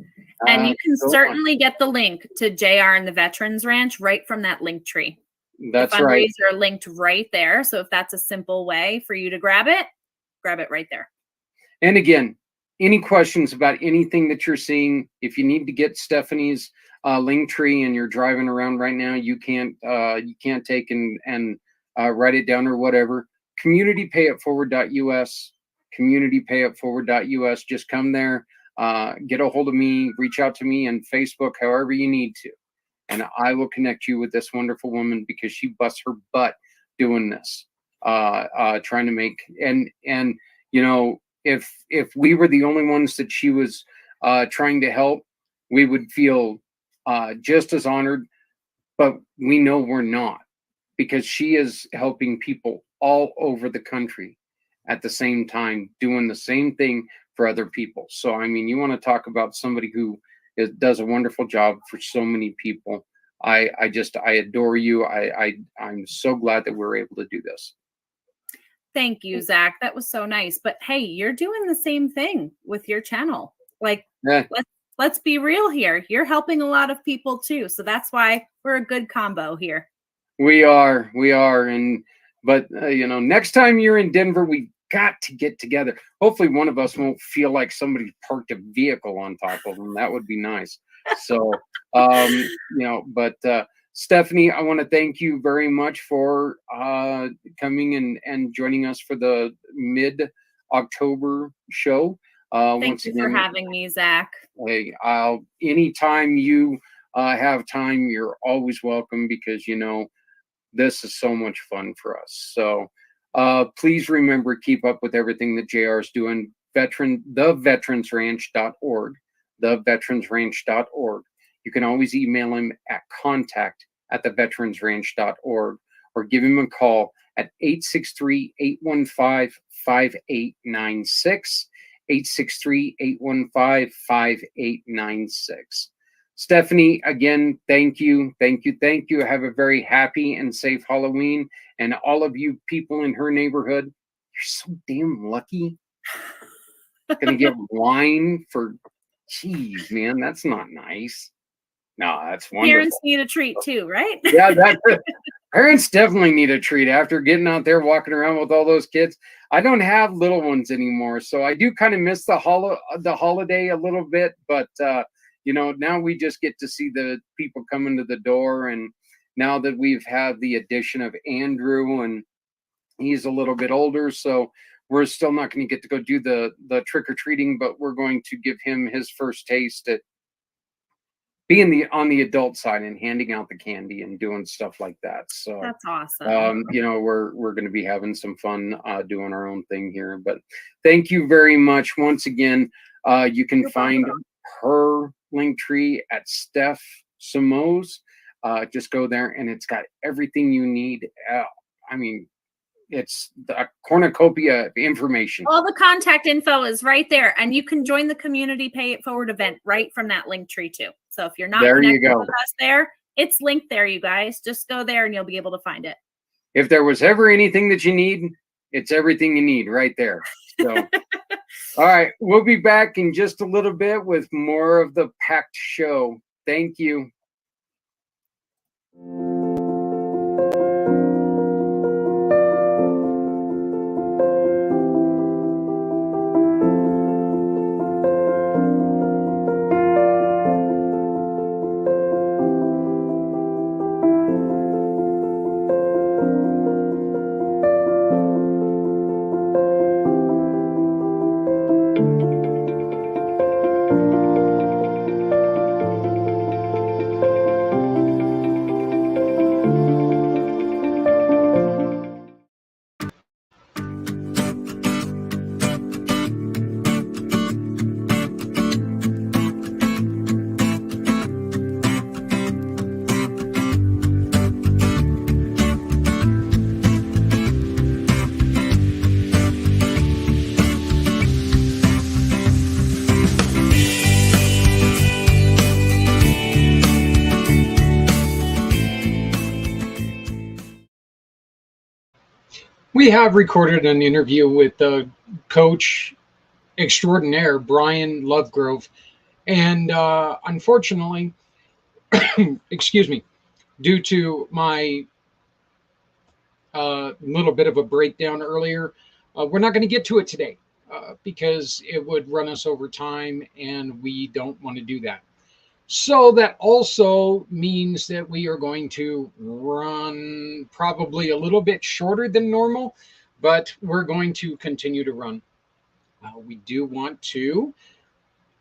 And you can certainly get the link to JR and the Veterans Ranch right from that link tree. That's the fundraiser right. linked right there. So if that's a simple way for you to grab it right there. And again, any questions about anything that you're seeing, if you need to get Stephanie's link tree and you're driving around right now, you can't take and write it down or whatever. CommunityPayItForward.us, CommunityPayItForward.us. Just come there, get a hold of me, reach out to me on Facebook, however you need to. And I will connect you with this wonderful woman because she busts her butt doing this, trying to make, and if we were the only ones that she was trying to help, we would feel just as honored, but we know we're not, because she is helping people all over the country at the same time, doing the same thing for other people. So, I mean, you want to talk about somebody who does a wonderful job for so many people. I adore you. I'm so glad that we're able to do this. Thank you, Zach. That was so nice. But hey, you're doing the same thing with your channel. Like, let's be real here. You're helping a lot of people too. So that's why we're a good combo here. We are. But next time you're in Denver, we got to get together. Hopefully one of us won't feel like somebody parked a vehicle on top of them. That would be nice. So, but Stephanie, I want to thank you very much for coming and joining us for the mid-October show. Thank you for having me, Zach. Hey, anytime you have time, you're always welcome, because this is so much fun for us. So Please remember, keep up with everything that JR is doing. Theveteransranch.org, theveteransranch.org. You can always email him at contact@theveteransranch.org or give him a call at 863-815-5896, 863-815-5896. Stephanie, again, thank you. Have a very happy and safe Halloween. And all of you people in her neighborhood, you're so damn lucky. Gonna get wine for, geez, man, that's not nice. No, that's wonderful. Parents need a treat too, right? Yeah, parents definitely need a treat after getting out there walking around with all those kids. I don't have little ones anymore, so I do kind of miss the holiday a little bit, but now we just get to see the people coming to the door. And now that we've had the addition of Andrew, and he's a little bit older, so we're still not going to get to go do the trick-or-treating, but we're going to give him his first taste at being on the adult side and handing out the candy and doing stuff like that. So that's awesome. We're going to be having some fun doing our own thing here. But thank you very much once again. You can find her link tree at Steph Simoes. Just go there and it's got everything you need. It's the cornucopia of information. All the contact info is right there, and you can join the community Pay It Forward event right from that link tree too. So if you're not connected with us there, it's linked there, you guys. Just go there and you'll be able to find it. If there was ever anything that you need, it's everything you need right there. So, all right, we'll be back in just a little bit with more of the pACT show. Thank you. We have recorded an interview with Coach Extraordinaire Brian Lovegrove, and unfortunately, excuse me, due to my little bit of a breakdown earlier, we're not going to get to it today because it would run us over time, and we don't want to do that. So that also means that we are going to run probably a little bit shorter than normal, but we're going to continue to run. We do want to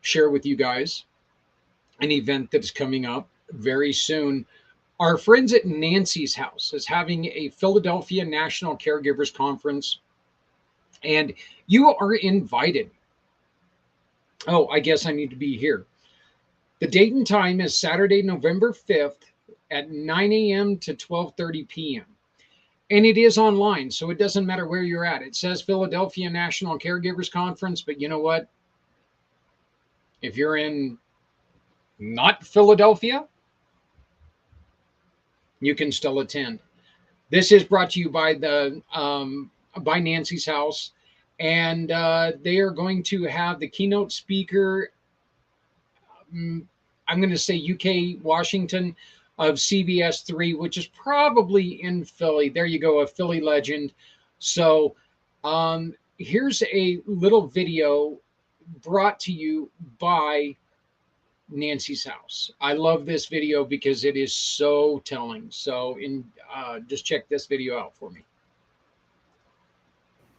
share with you guys an event that's coming up very soon. Our friends at Nancy's House is having a Philadelphia National Caregivers Conference, and you are invited. Oh, I guess I need to be here. The date and time is Saturday, November 5th at 9 a.m. to 12:30 p.m. And it is online, so it doesn't matter where you're at. It says Philadelphia National Caregivers Conference, but you know what? If you're in not Philadelphia, you can still attend. This is brought to you by by Nancy's House, and they are going to have the keynote speaker. I'm going to say UK Washington of CBS 3, which is probably in Philly. There you go, a Philly legend. So here's a little video brought to you by Nancy's House. I love this video because it is so telling. So just check this video out for me.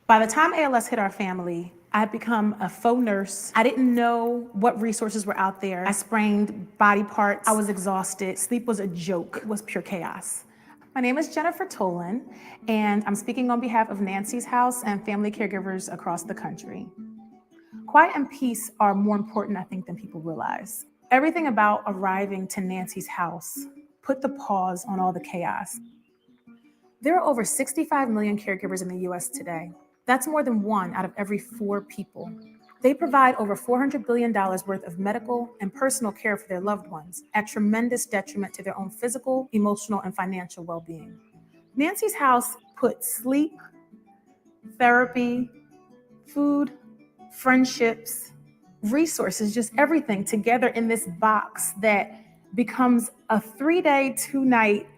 By the time ALS hit our family, I had become a faux nurse. I didn't know what resources were out there. I sprained body parts. I was exhausted. Sleep was a joke. It was pure chaos. My name is Jennifer Tolan, and I'm speaking on behalf of Nancy's House and family caregivers across the country. Quiet and peace are more important, I think, than people realize. Everything about arriving to Nancy's house put the pause on all the chaos. There are over 65 million caregivers in the US today. That's more than 1 out of every 4 people. They provide over $400 billion worth of medical and personal care for their loved ones at tremendous detriment to their own physical, emotional, and financial well-being. Nancy's House puts sleep, therapy, food, friendships, resources, just everything together in this box that becomes a 3-day, 2-night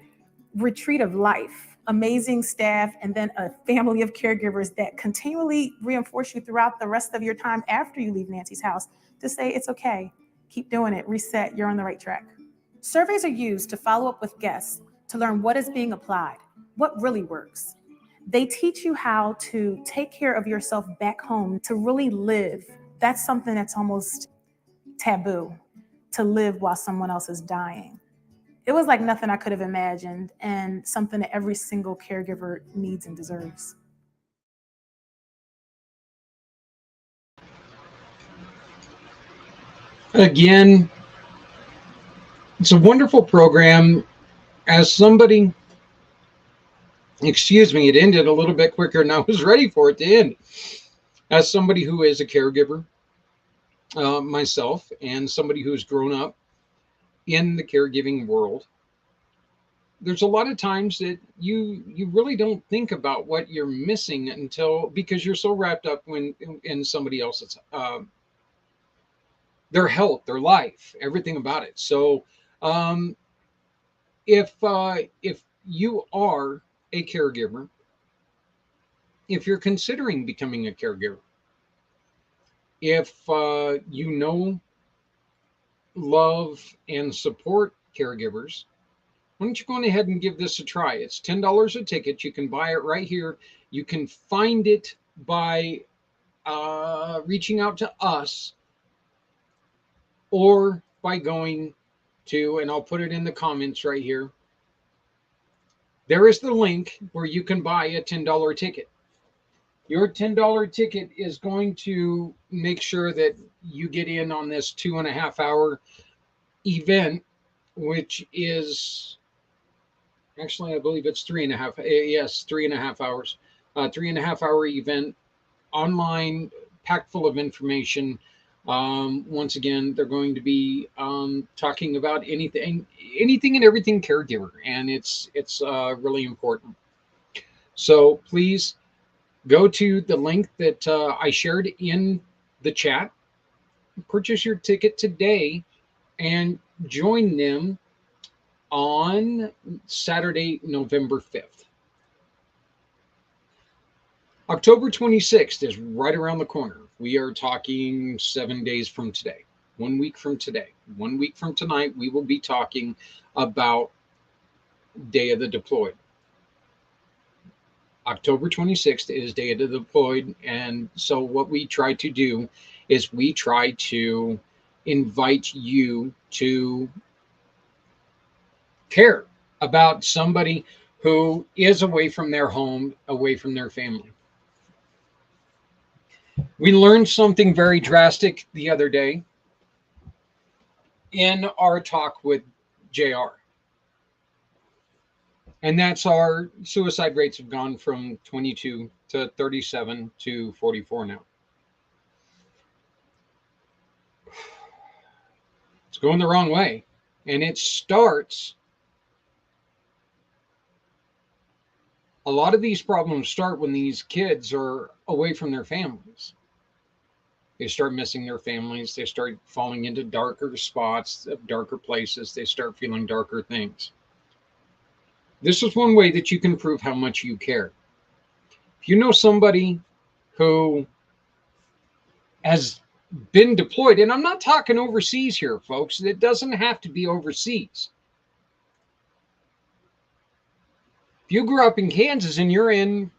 retreat of life. Amazing staff, and then a family of caregivers that continually reinforce you throughout the rest of your time after you leave Nancy's house to say, it's okay, keep doing it, reset, you're on the right track. Surveys are used to follow up with guests to learn what is being applied, what really works. They teach you how to take care of yourself back home, to really live. That's something that's almost taboo, to live while someone else is dying. It was like nothing I could have imagined, and something that every single caregiver needs and deserves. Again, it's a wonderful program. As somebody, excuse me, it ended a little bit quicker than I was ready for it to end. As somebody who is a caregiver myself, and somebody who's grown up in the caregiving world, there's a lot of times that you really don't think about what you're missing until, because you're so wrapped up in somebody else's their health, their life, everything about it. So if you are a caregiver, if you're considering becoming a caregiver, if you know, love, and support caregivers, why don't you go ahead and give this a try? It's $10 a ticket. You can buy it right here. You can find it by reaching out to us, or by going to, and I'll put it in the comments right here, there is the link where you can buy a $10 ticket. Your $10 ticket is going to make sure that you get in on this 2.5-hour event, which is actually, I believe it's 3.5. Yes, 3.5 hours. 3.5-hour event, online, packed full of information. Once again, they're going to be talking about anything and everything caregiver, and it's really important. So please go to the link that I shared in the chat, purchase your ticket today, and join them on Saturday, November 5th. October 26th is right around the corner. We are talking 7 days from today, 1 week from today. 1 week from tonight, we will be talking about Day of the Deployed. October 26th is Day of the Deployed. And so what we try to do is we try to invite you to care about somebody who is away from their home, away from their family. We learned something very drastic the other day in our talk with JR. And that's our suicide rates have gone from 22 to 37 to 44 now. It's going the wrong way. And it starts, a lot of these problems start when these kids are away from their families. They start missing their families. They start falling into darker spots, darker places. They start feeling darker things. This is one way that you can prove how much you care. If you know somebody who has been deployed, and I'm not talking overseas here, folks. It doesn't have to be overseas. If you grew up in Kansas and you're in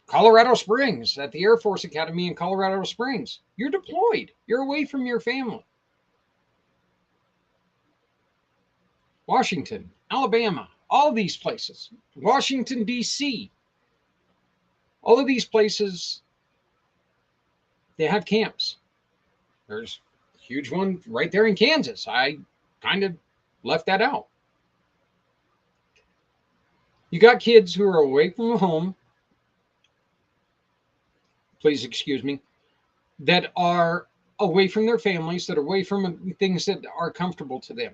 Colorado Springs at the Air Force Academy in Colorado Springs, you're deployed. You're away from your family. Washington, Alabama, all these places, Washington, D.C., all of these places, they have camps. There's a huge one right there in Kansas. I kind of left that out. You got kids who are away from home, please excuse me, that are away from their families, that are away from things that are comfortable to them.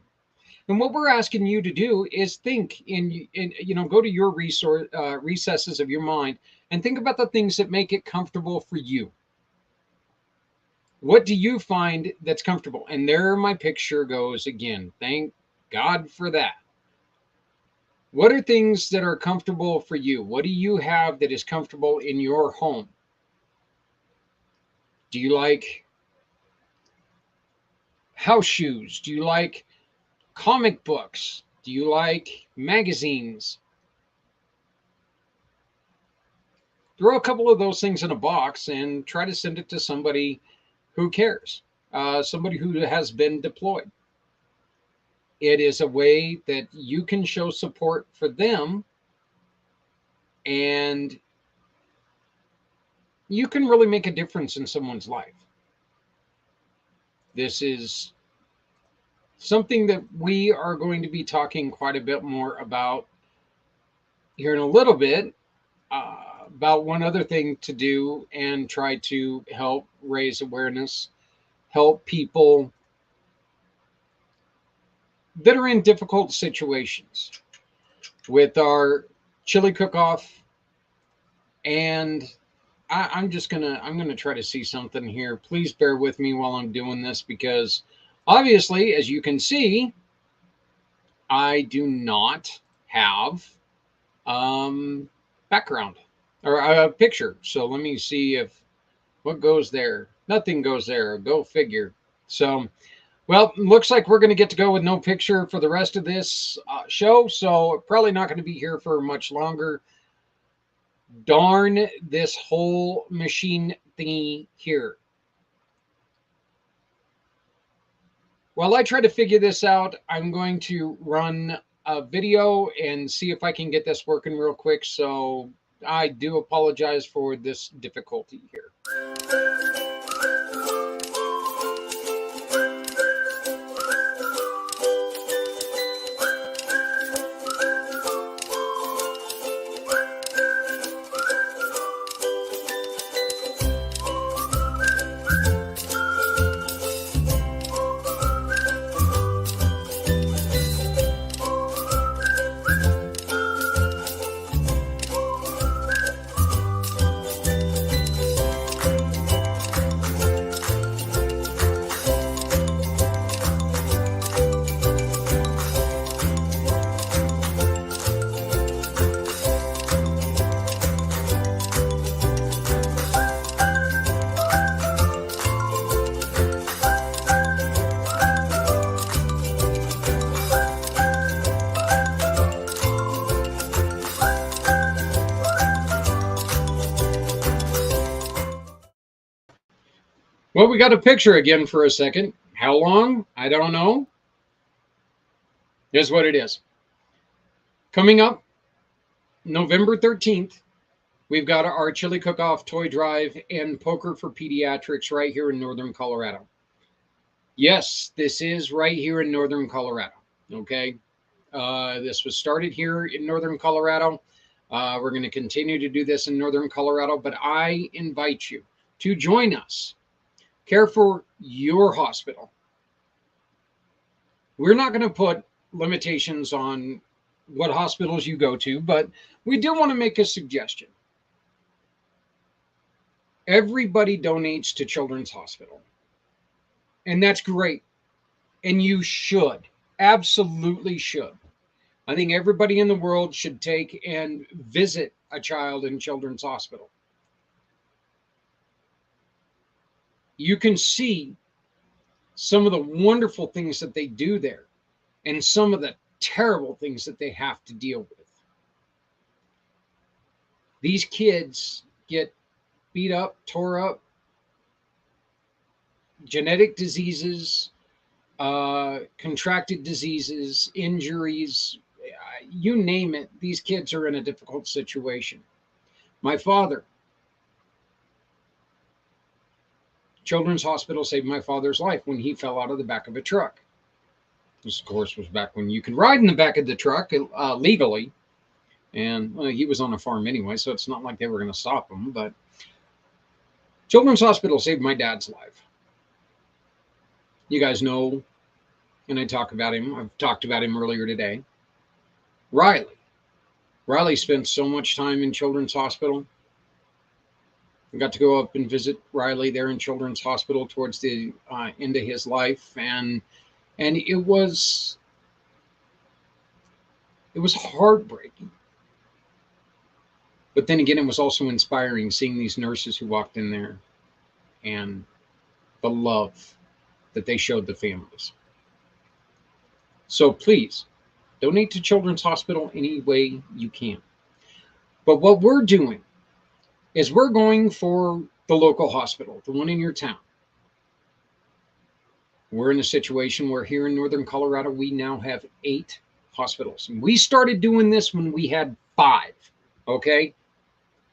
And what we're asking you to do is think in go to your recesses of your mind and think about the things that make it comfortable for you. What do you find that's comfortable? And there my picture goes again. Thank God for that. What are things that are comfortable for you? What do you have that is comfortable in your home? Do you like house shoes? Do you like comic books? Do you like magazines? Throw a couple of those things in a box and try to send it to somebody who cares, somebody who has been deployed. It is a way that you can show support for them, and you can really make a difference in someone's life. This is something that we are going to be talking quite a bit more about here in a little bit, about one other thing to do and try to help raise awareness, help people that are in difficult situations with our chili cook-off. And I'm gonna try to see something here. Please bear with me while I'm doing this, because obviously, as you can see, I do not have background or a picture. So let me see if what goes there. Nothing goes there. Go figure. So, well, looks like we're going to get to go with no picture for the rest of this show. So probably not going to be here for much longer. Darn this whole machine thingy here. While I try to figure this out, I'm going to run a video and see if I can get this working real quick. So I do apologize for this difficulty here. Well, we got a picture again for a second. How long? I don't know. Here's what it is. Coming up November 13th, we've got our chili cook-off, toy drive, and poker for pediatrics right here in Northern Colorado. Yes, this is right here in Northern Colorado. Okay. This was started here in Northern Colorado. We're going to continue to do this in Northern Colorado, but I invite you to join us. Care for your hospital. We're not going to put limitations on what hospitals you go to, but we do want to make a suggestion. Everybody donates to Children's Hospital, and that's great. And you should, absolutely should. I think everybody in the world should take and visit a child in Children's Hospital. You can see some of the wonderful things that they do there and some of the terrible things that they have to deal with. These kids get beat up, tore up, genetic diseases, contracted diseases, injuries. you name it, these kids are in a difficult situation. My father, Children's Hospital saved my father's life when he fell out of the back of a truck. This, of course, was back when you could ride in the back of the truck legally. And well, he was on a farm anyway, so it's not like they were going to stop him. But Children's Hospital saved my dad's life. You guys know, and I talk about him. I've talked about him earlier today. Riley. Riley spent so much time in Children's Hospital. I got to go up and visit Riley there in Children's Hospital towards the end of his life, and it was heartbreaking. But then again, it was also inspiring seeing these nurses who walked in there and the love that they showed the families. So please, donate to Children's Hospital any way you can. But what we're doing is we're going for the local hospital, the one in your town. We're in a situation where here in Northern Colorado, we now have 8 hospitals. And we started doing this when we had 5, okay?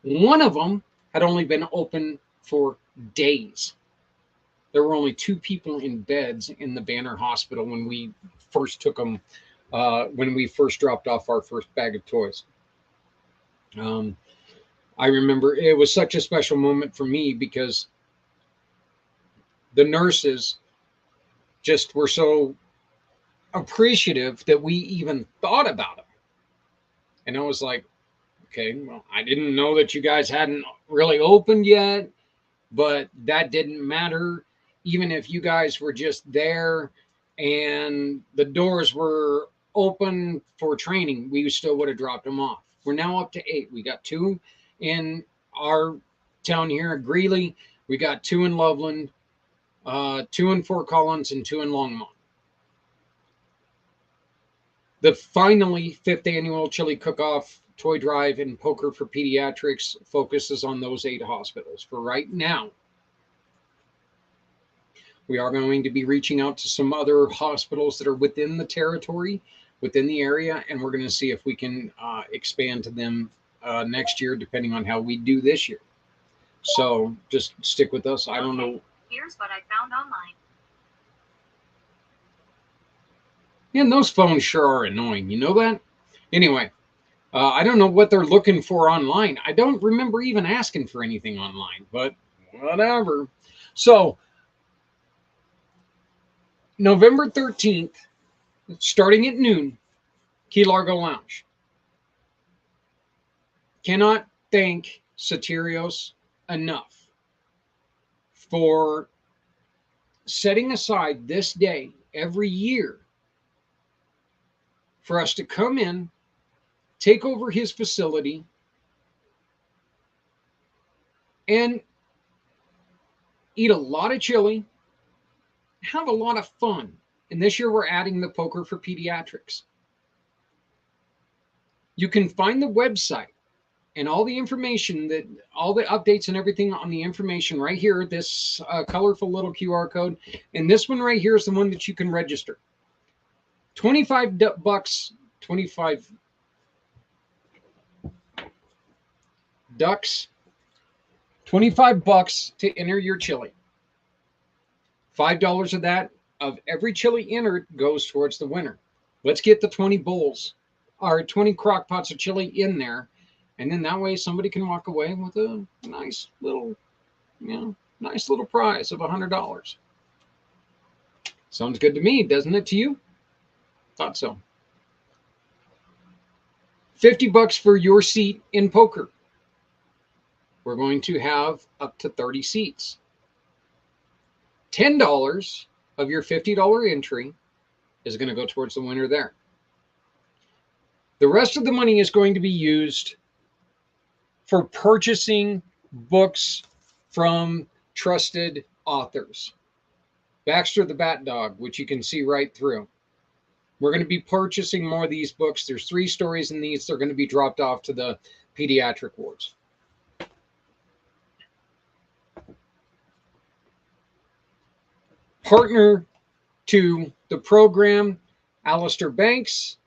One of them had only been open for days. There were only 2 people in beds in the Banner Hospital when we first took them, when we first dropped off our first bag of toys. I remember it was such a special moment for me because the nurses just were so appreciative that we even thought about them. And I was like, okay, well, I didn't know that you guys hadn't really opened yet, but that didn't matter. Even if you guys were just there and the doors were open for training, we still would have dropped them off. We're now up to 8. We got 2 in our town here at Greeley. We got 2 in Loveland, 2 in Fort Collins, and 2 in Longmont. The finally 5th annual Chili Cook-Off Toy Drive and Poker for Pediatrics focuses on those 8 hospitals. For right now, we are going to be reaching out to some other hospitals that are within the territory, within the area, and we're going to see if we can expand to them next year, depending on how we do this year. So just stick with us. I don't know. Here's what I found online. And those phones sure are annoying. You know that? Anyway, I don't know what they're looking for online. I don't remember even asking for anything online, but whatever. So November 13th, starting at noon, Key Largo Lounge. Cannot thank Satirios enough for setting aside this day every year for us to come in, take over his facility, and eat a lot of chili, have a lot of fun. And this year we're adding the Poker for Pediatrics. You can find the website and all the information, that all the updates and everything on the information right here, this colorful little QR code. And this one right here is the one that you can register. 25 bucks, 25 ducks, 25 bucks to enter your chili. $5 of that, of every chili entered, goes towards the winner. Let's get the 20 bowls or 20 crock pots of chili in there. And then that way somebody can walk away with a nice little, nice little prize of $100. Sounds good to me, doesn't it to you? Thought so. 50 bucks for your seat in poker. We're going to have up to 30 seats. $10 of your $50 entry is going to go towards the winner there. The rest of the money is going to be used for purchasing books from trusted authors. Baxter the Bat Dog, which you can see right through. We're going to be purchasing more of these books. There's 3 stories in these. They're going to be dropped off to the pediatric wards. Partner to the program, Alistair Banks,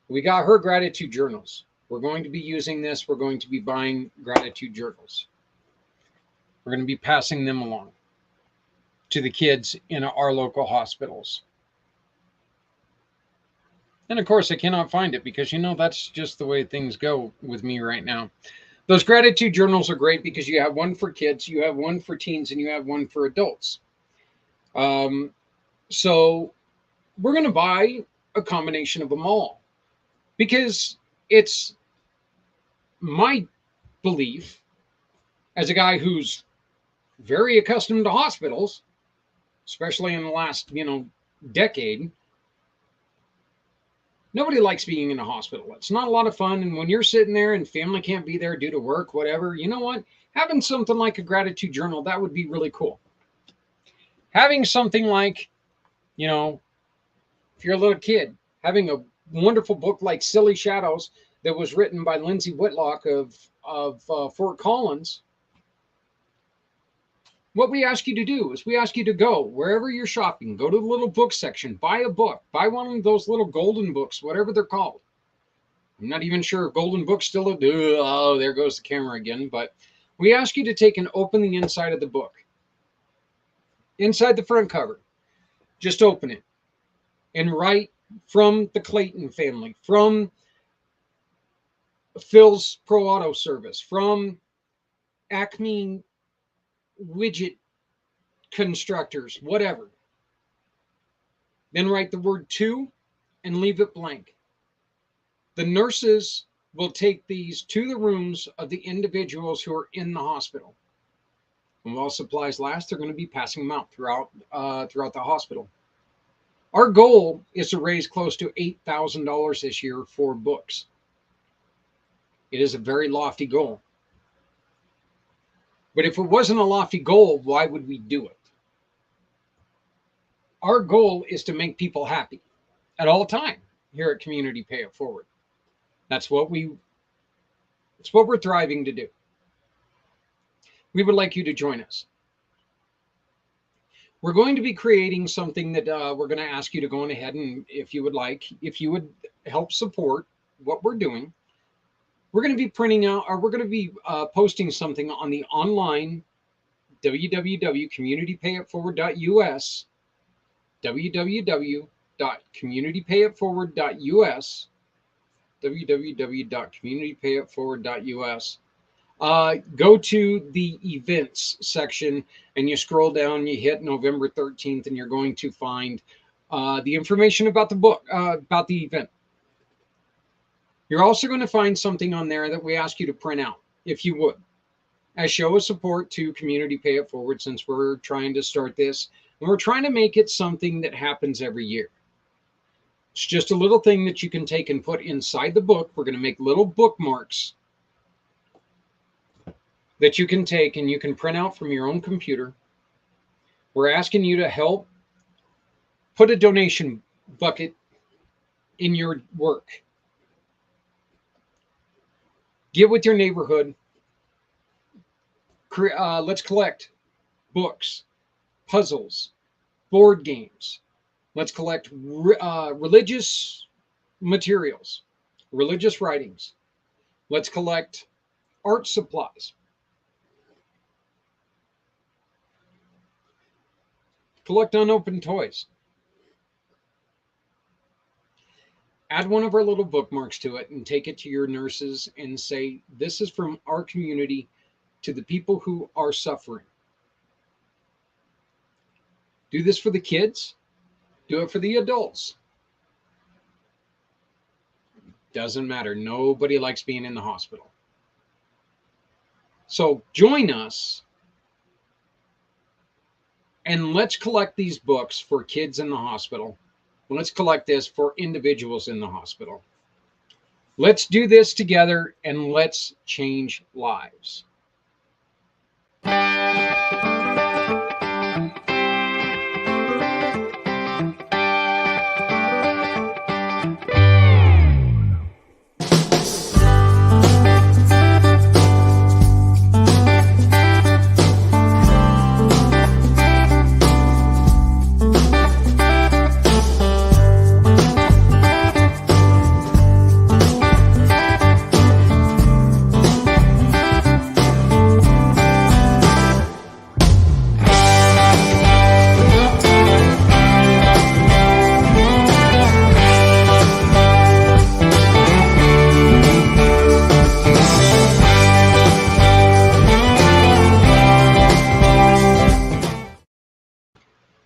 We got her gratitude journals. We're going to be using this. We're going to be buying gratitude journals. We're going to be passing them along to the kids in our local hospitals. And of course, I cannot find it because, that's just the way things go with me right now. Those gratitude journals are great because you have one for kids, you have one for teens, and you have one for adults. So we're going to buy a combination of them all because it's my belief as a guy who's very accustomed to hospitals, especially in the last, decade. Nobody likes being in a hospital. It's not a lot of fun. And when you're sitting there and family can't be there due to work, whatever, you know what? Having something like a gratitude journal, that would be really cool. Having something like, if you're a little kid, having a wonderful book like Silly Shadows that was written by Lindsay Whitlock of Fort Collins. What we ask you to do is we ask you to go wherever you're shopping, go to the little book section, buy a book, buy one of those little golden books, whatever they're called. I'm not even sure if golden books still do. Oh, there goes the camera again. But we ask you to take and open the inside of the book. Inside the front cover, just open it and write from the Clayton family, from Phil's Pro Auto Service, from Acme widget constructors, whatever. Then write the word to and leave it blank. The nurses will take these to the rooms of the individuals who are in the hospital. And while supplies last, they're going to be passing them out throughout the hospital. Our goal is to raise close to $8,000 this year for books. It is a very lofty goal. But if it wasn't a lofty goal, why would we do it? Our goal is to make people happy at all time here at Community Pay It Forward. That's what we're thriving to do. We would like you to join us. We're going to be creating something that we're going to ask you to go on ahead and, if you would help support what we're doing. We're going to be printing out, or we're going to be posting something on the online www.communitypayitforward.us, www.communitypayitforward.us, www.communitypayitforward.us. Go to the events section and you scroll down, you hit November 13th, and you're going to find the information about the book, about the event. You're also going to find something on there that we ask you to print out, if you would, as show of support to Community Pay It Forward, since we're trying to start this. And we're trying to make it something that happens every year. It's just a little thing that you can take and put inside the book. We're going to make little bookmarks that you can take and you can print out from your own computer. We're asking you to help put a donation bucket in your work. Get with your neighborhood. Let's collect books, puzzles, board games. Let's collect religious materials, religious writings. Let's collect art supplies. Collect unopened toys. Add one of our little bookmarks to it and take it to your nurses and say, this is from our community to the people who are suffering. Do this for the kids. Do it for the adults. Doesn't matter. Nobody likes being in the hospital. So join us and let's collect these books for kids in the hospital. Let's collect this for individuals in the hospital. Let's do this together and let's change lives.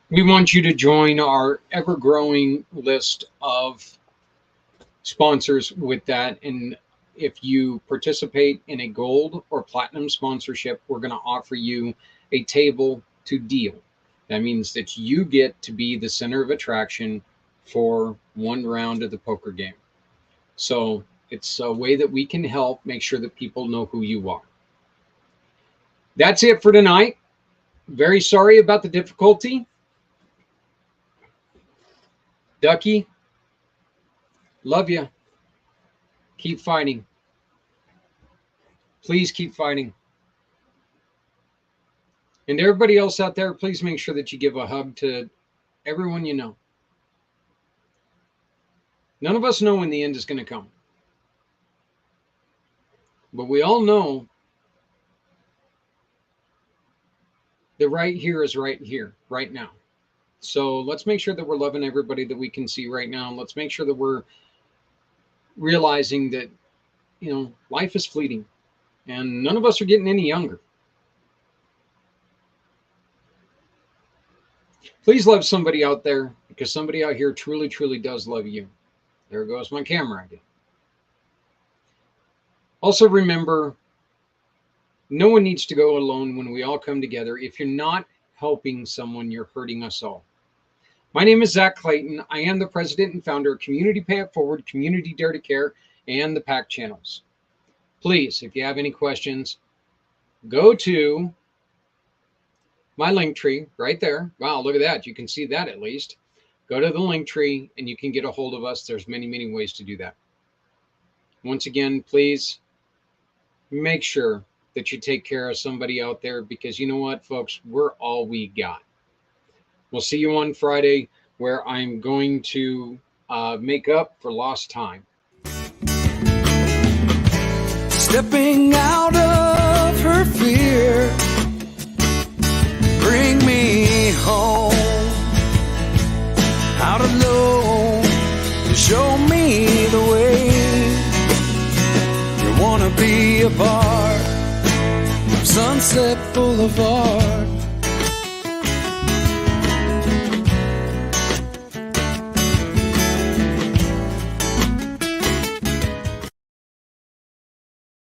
We want you to join our ever-growing list of sponsors with that. And if you participate in a gold or platinum sponsorship, we're going to offer you a table to deal. That means that you get to be the center of attraction for one round of the poker game. So it's a way that we can help make sure that people know who you are. That's it for tonight. Very sorry about the difficulty. Ducky, love you. Keep fighting. Please keep fighting. And everybody else out there, please make sure that you give a hug to everyone you know. None of us know when the end is going to come. But we all know that right here is right here, right now. So let's make sure that we're loving everybody that we can see right now. And let's make sure that we're realizing that, you know, life is fleeting and none of us are getting any younger. Please love somebody out there, because somebody out here truly, truly does love you. There goes my camera again. Also remember, no one needs to go alone when we all come together. If you're not helping someone, you're hurting us all. My name is Zach Clayton. I am the president and founder of Community Pay It Forward, Community Dare to Care, and the pACT channels. Please, if you have any questions, go to my link tree right there. Wow, look at that. You can see that at least. Go to the link tree and you can get a hold of us. There's many, many ways to do that. Once again, please make sure that you take care of somebody out there, because you know what, folks, we're all we got. We'll see you on Friday, where I'm going to make up for lost time. Stepping out of her fear, bring me home. Out alone, show me the way. You wanna be a part of Sunset Boulevard.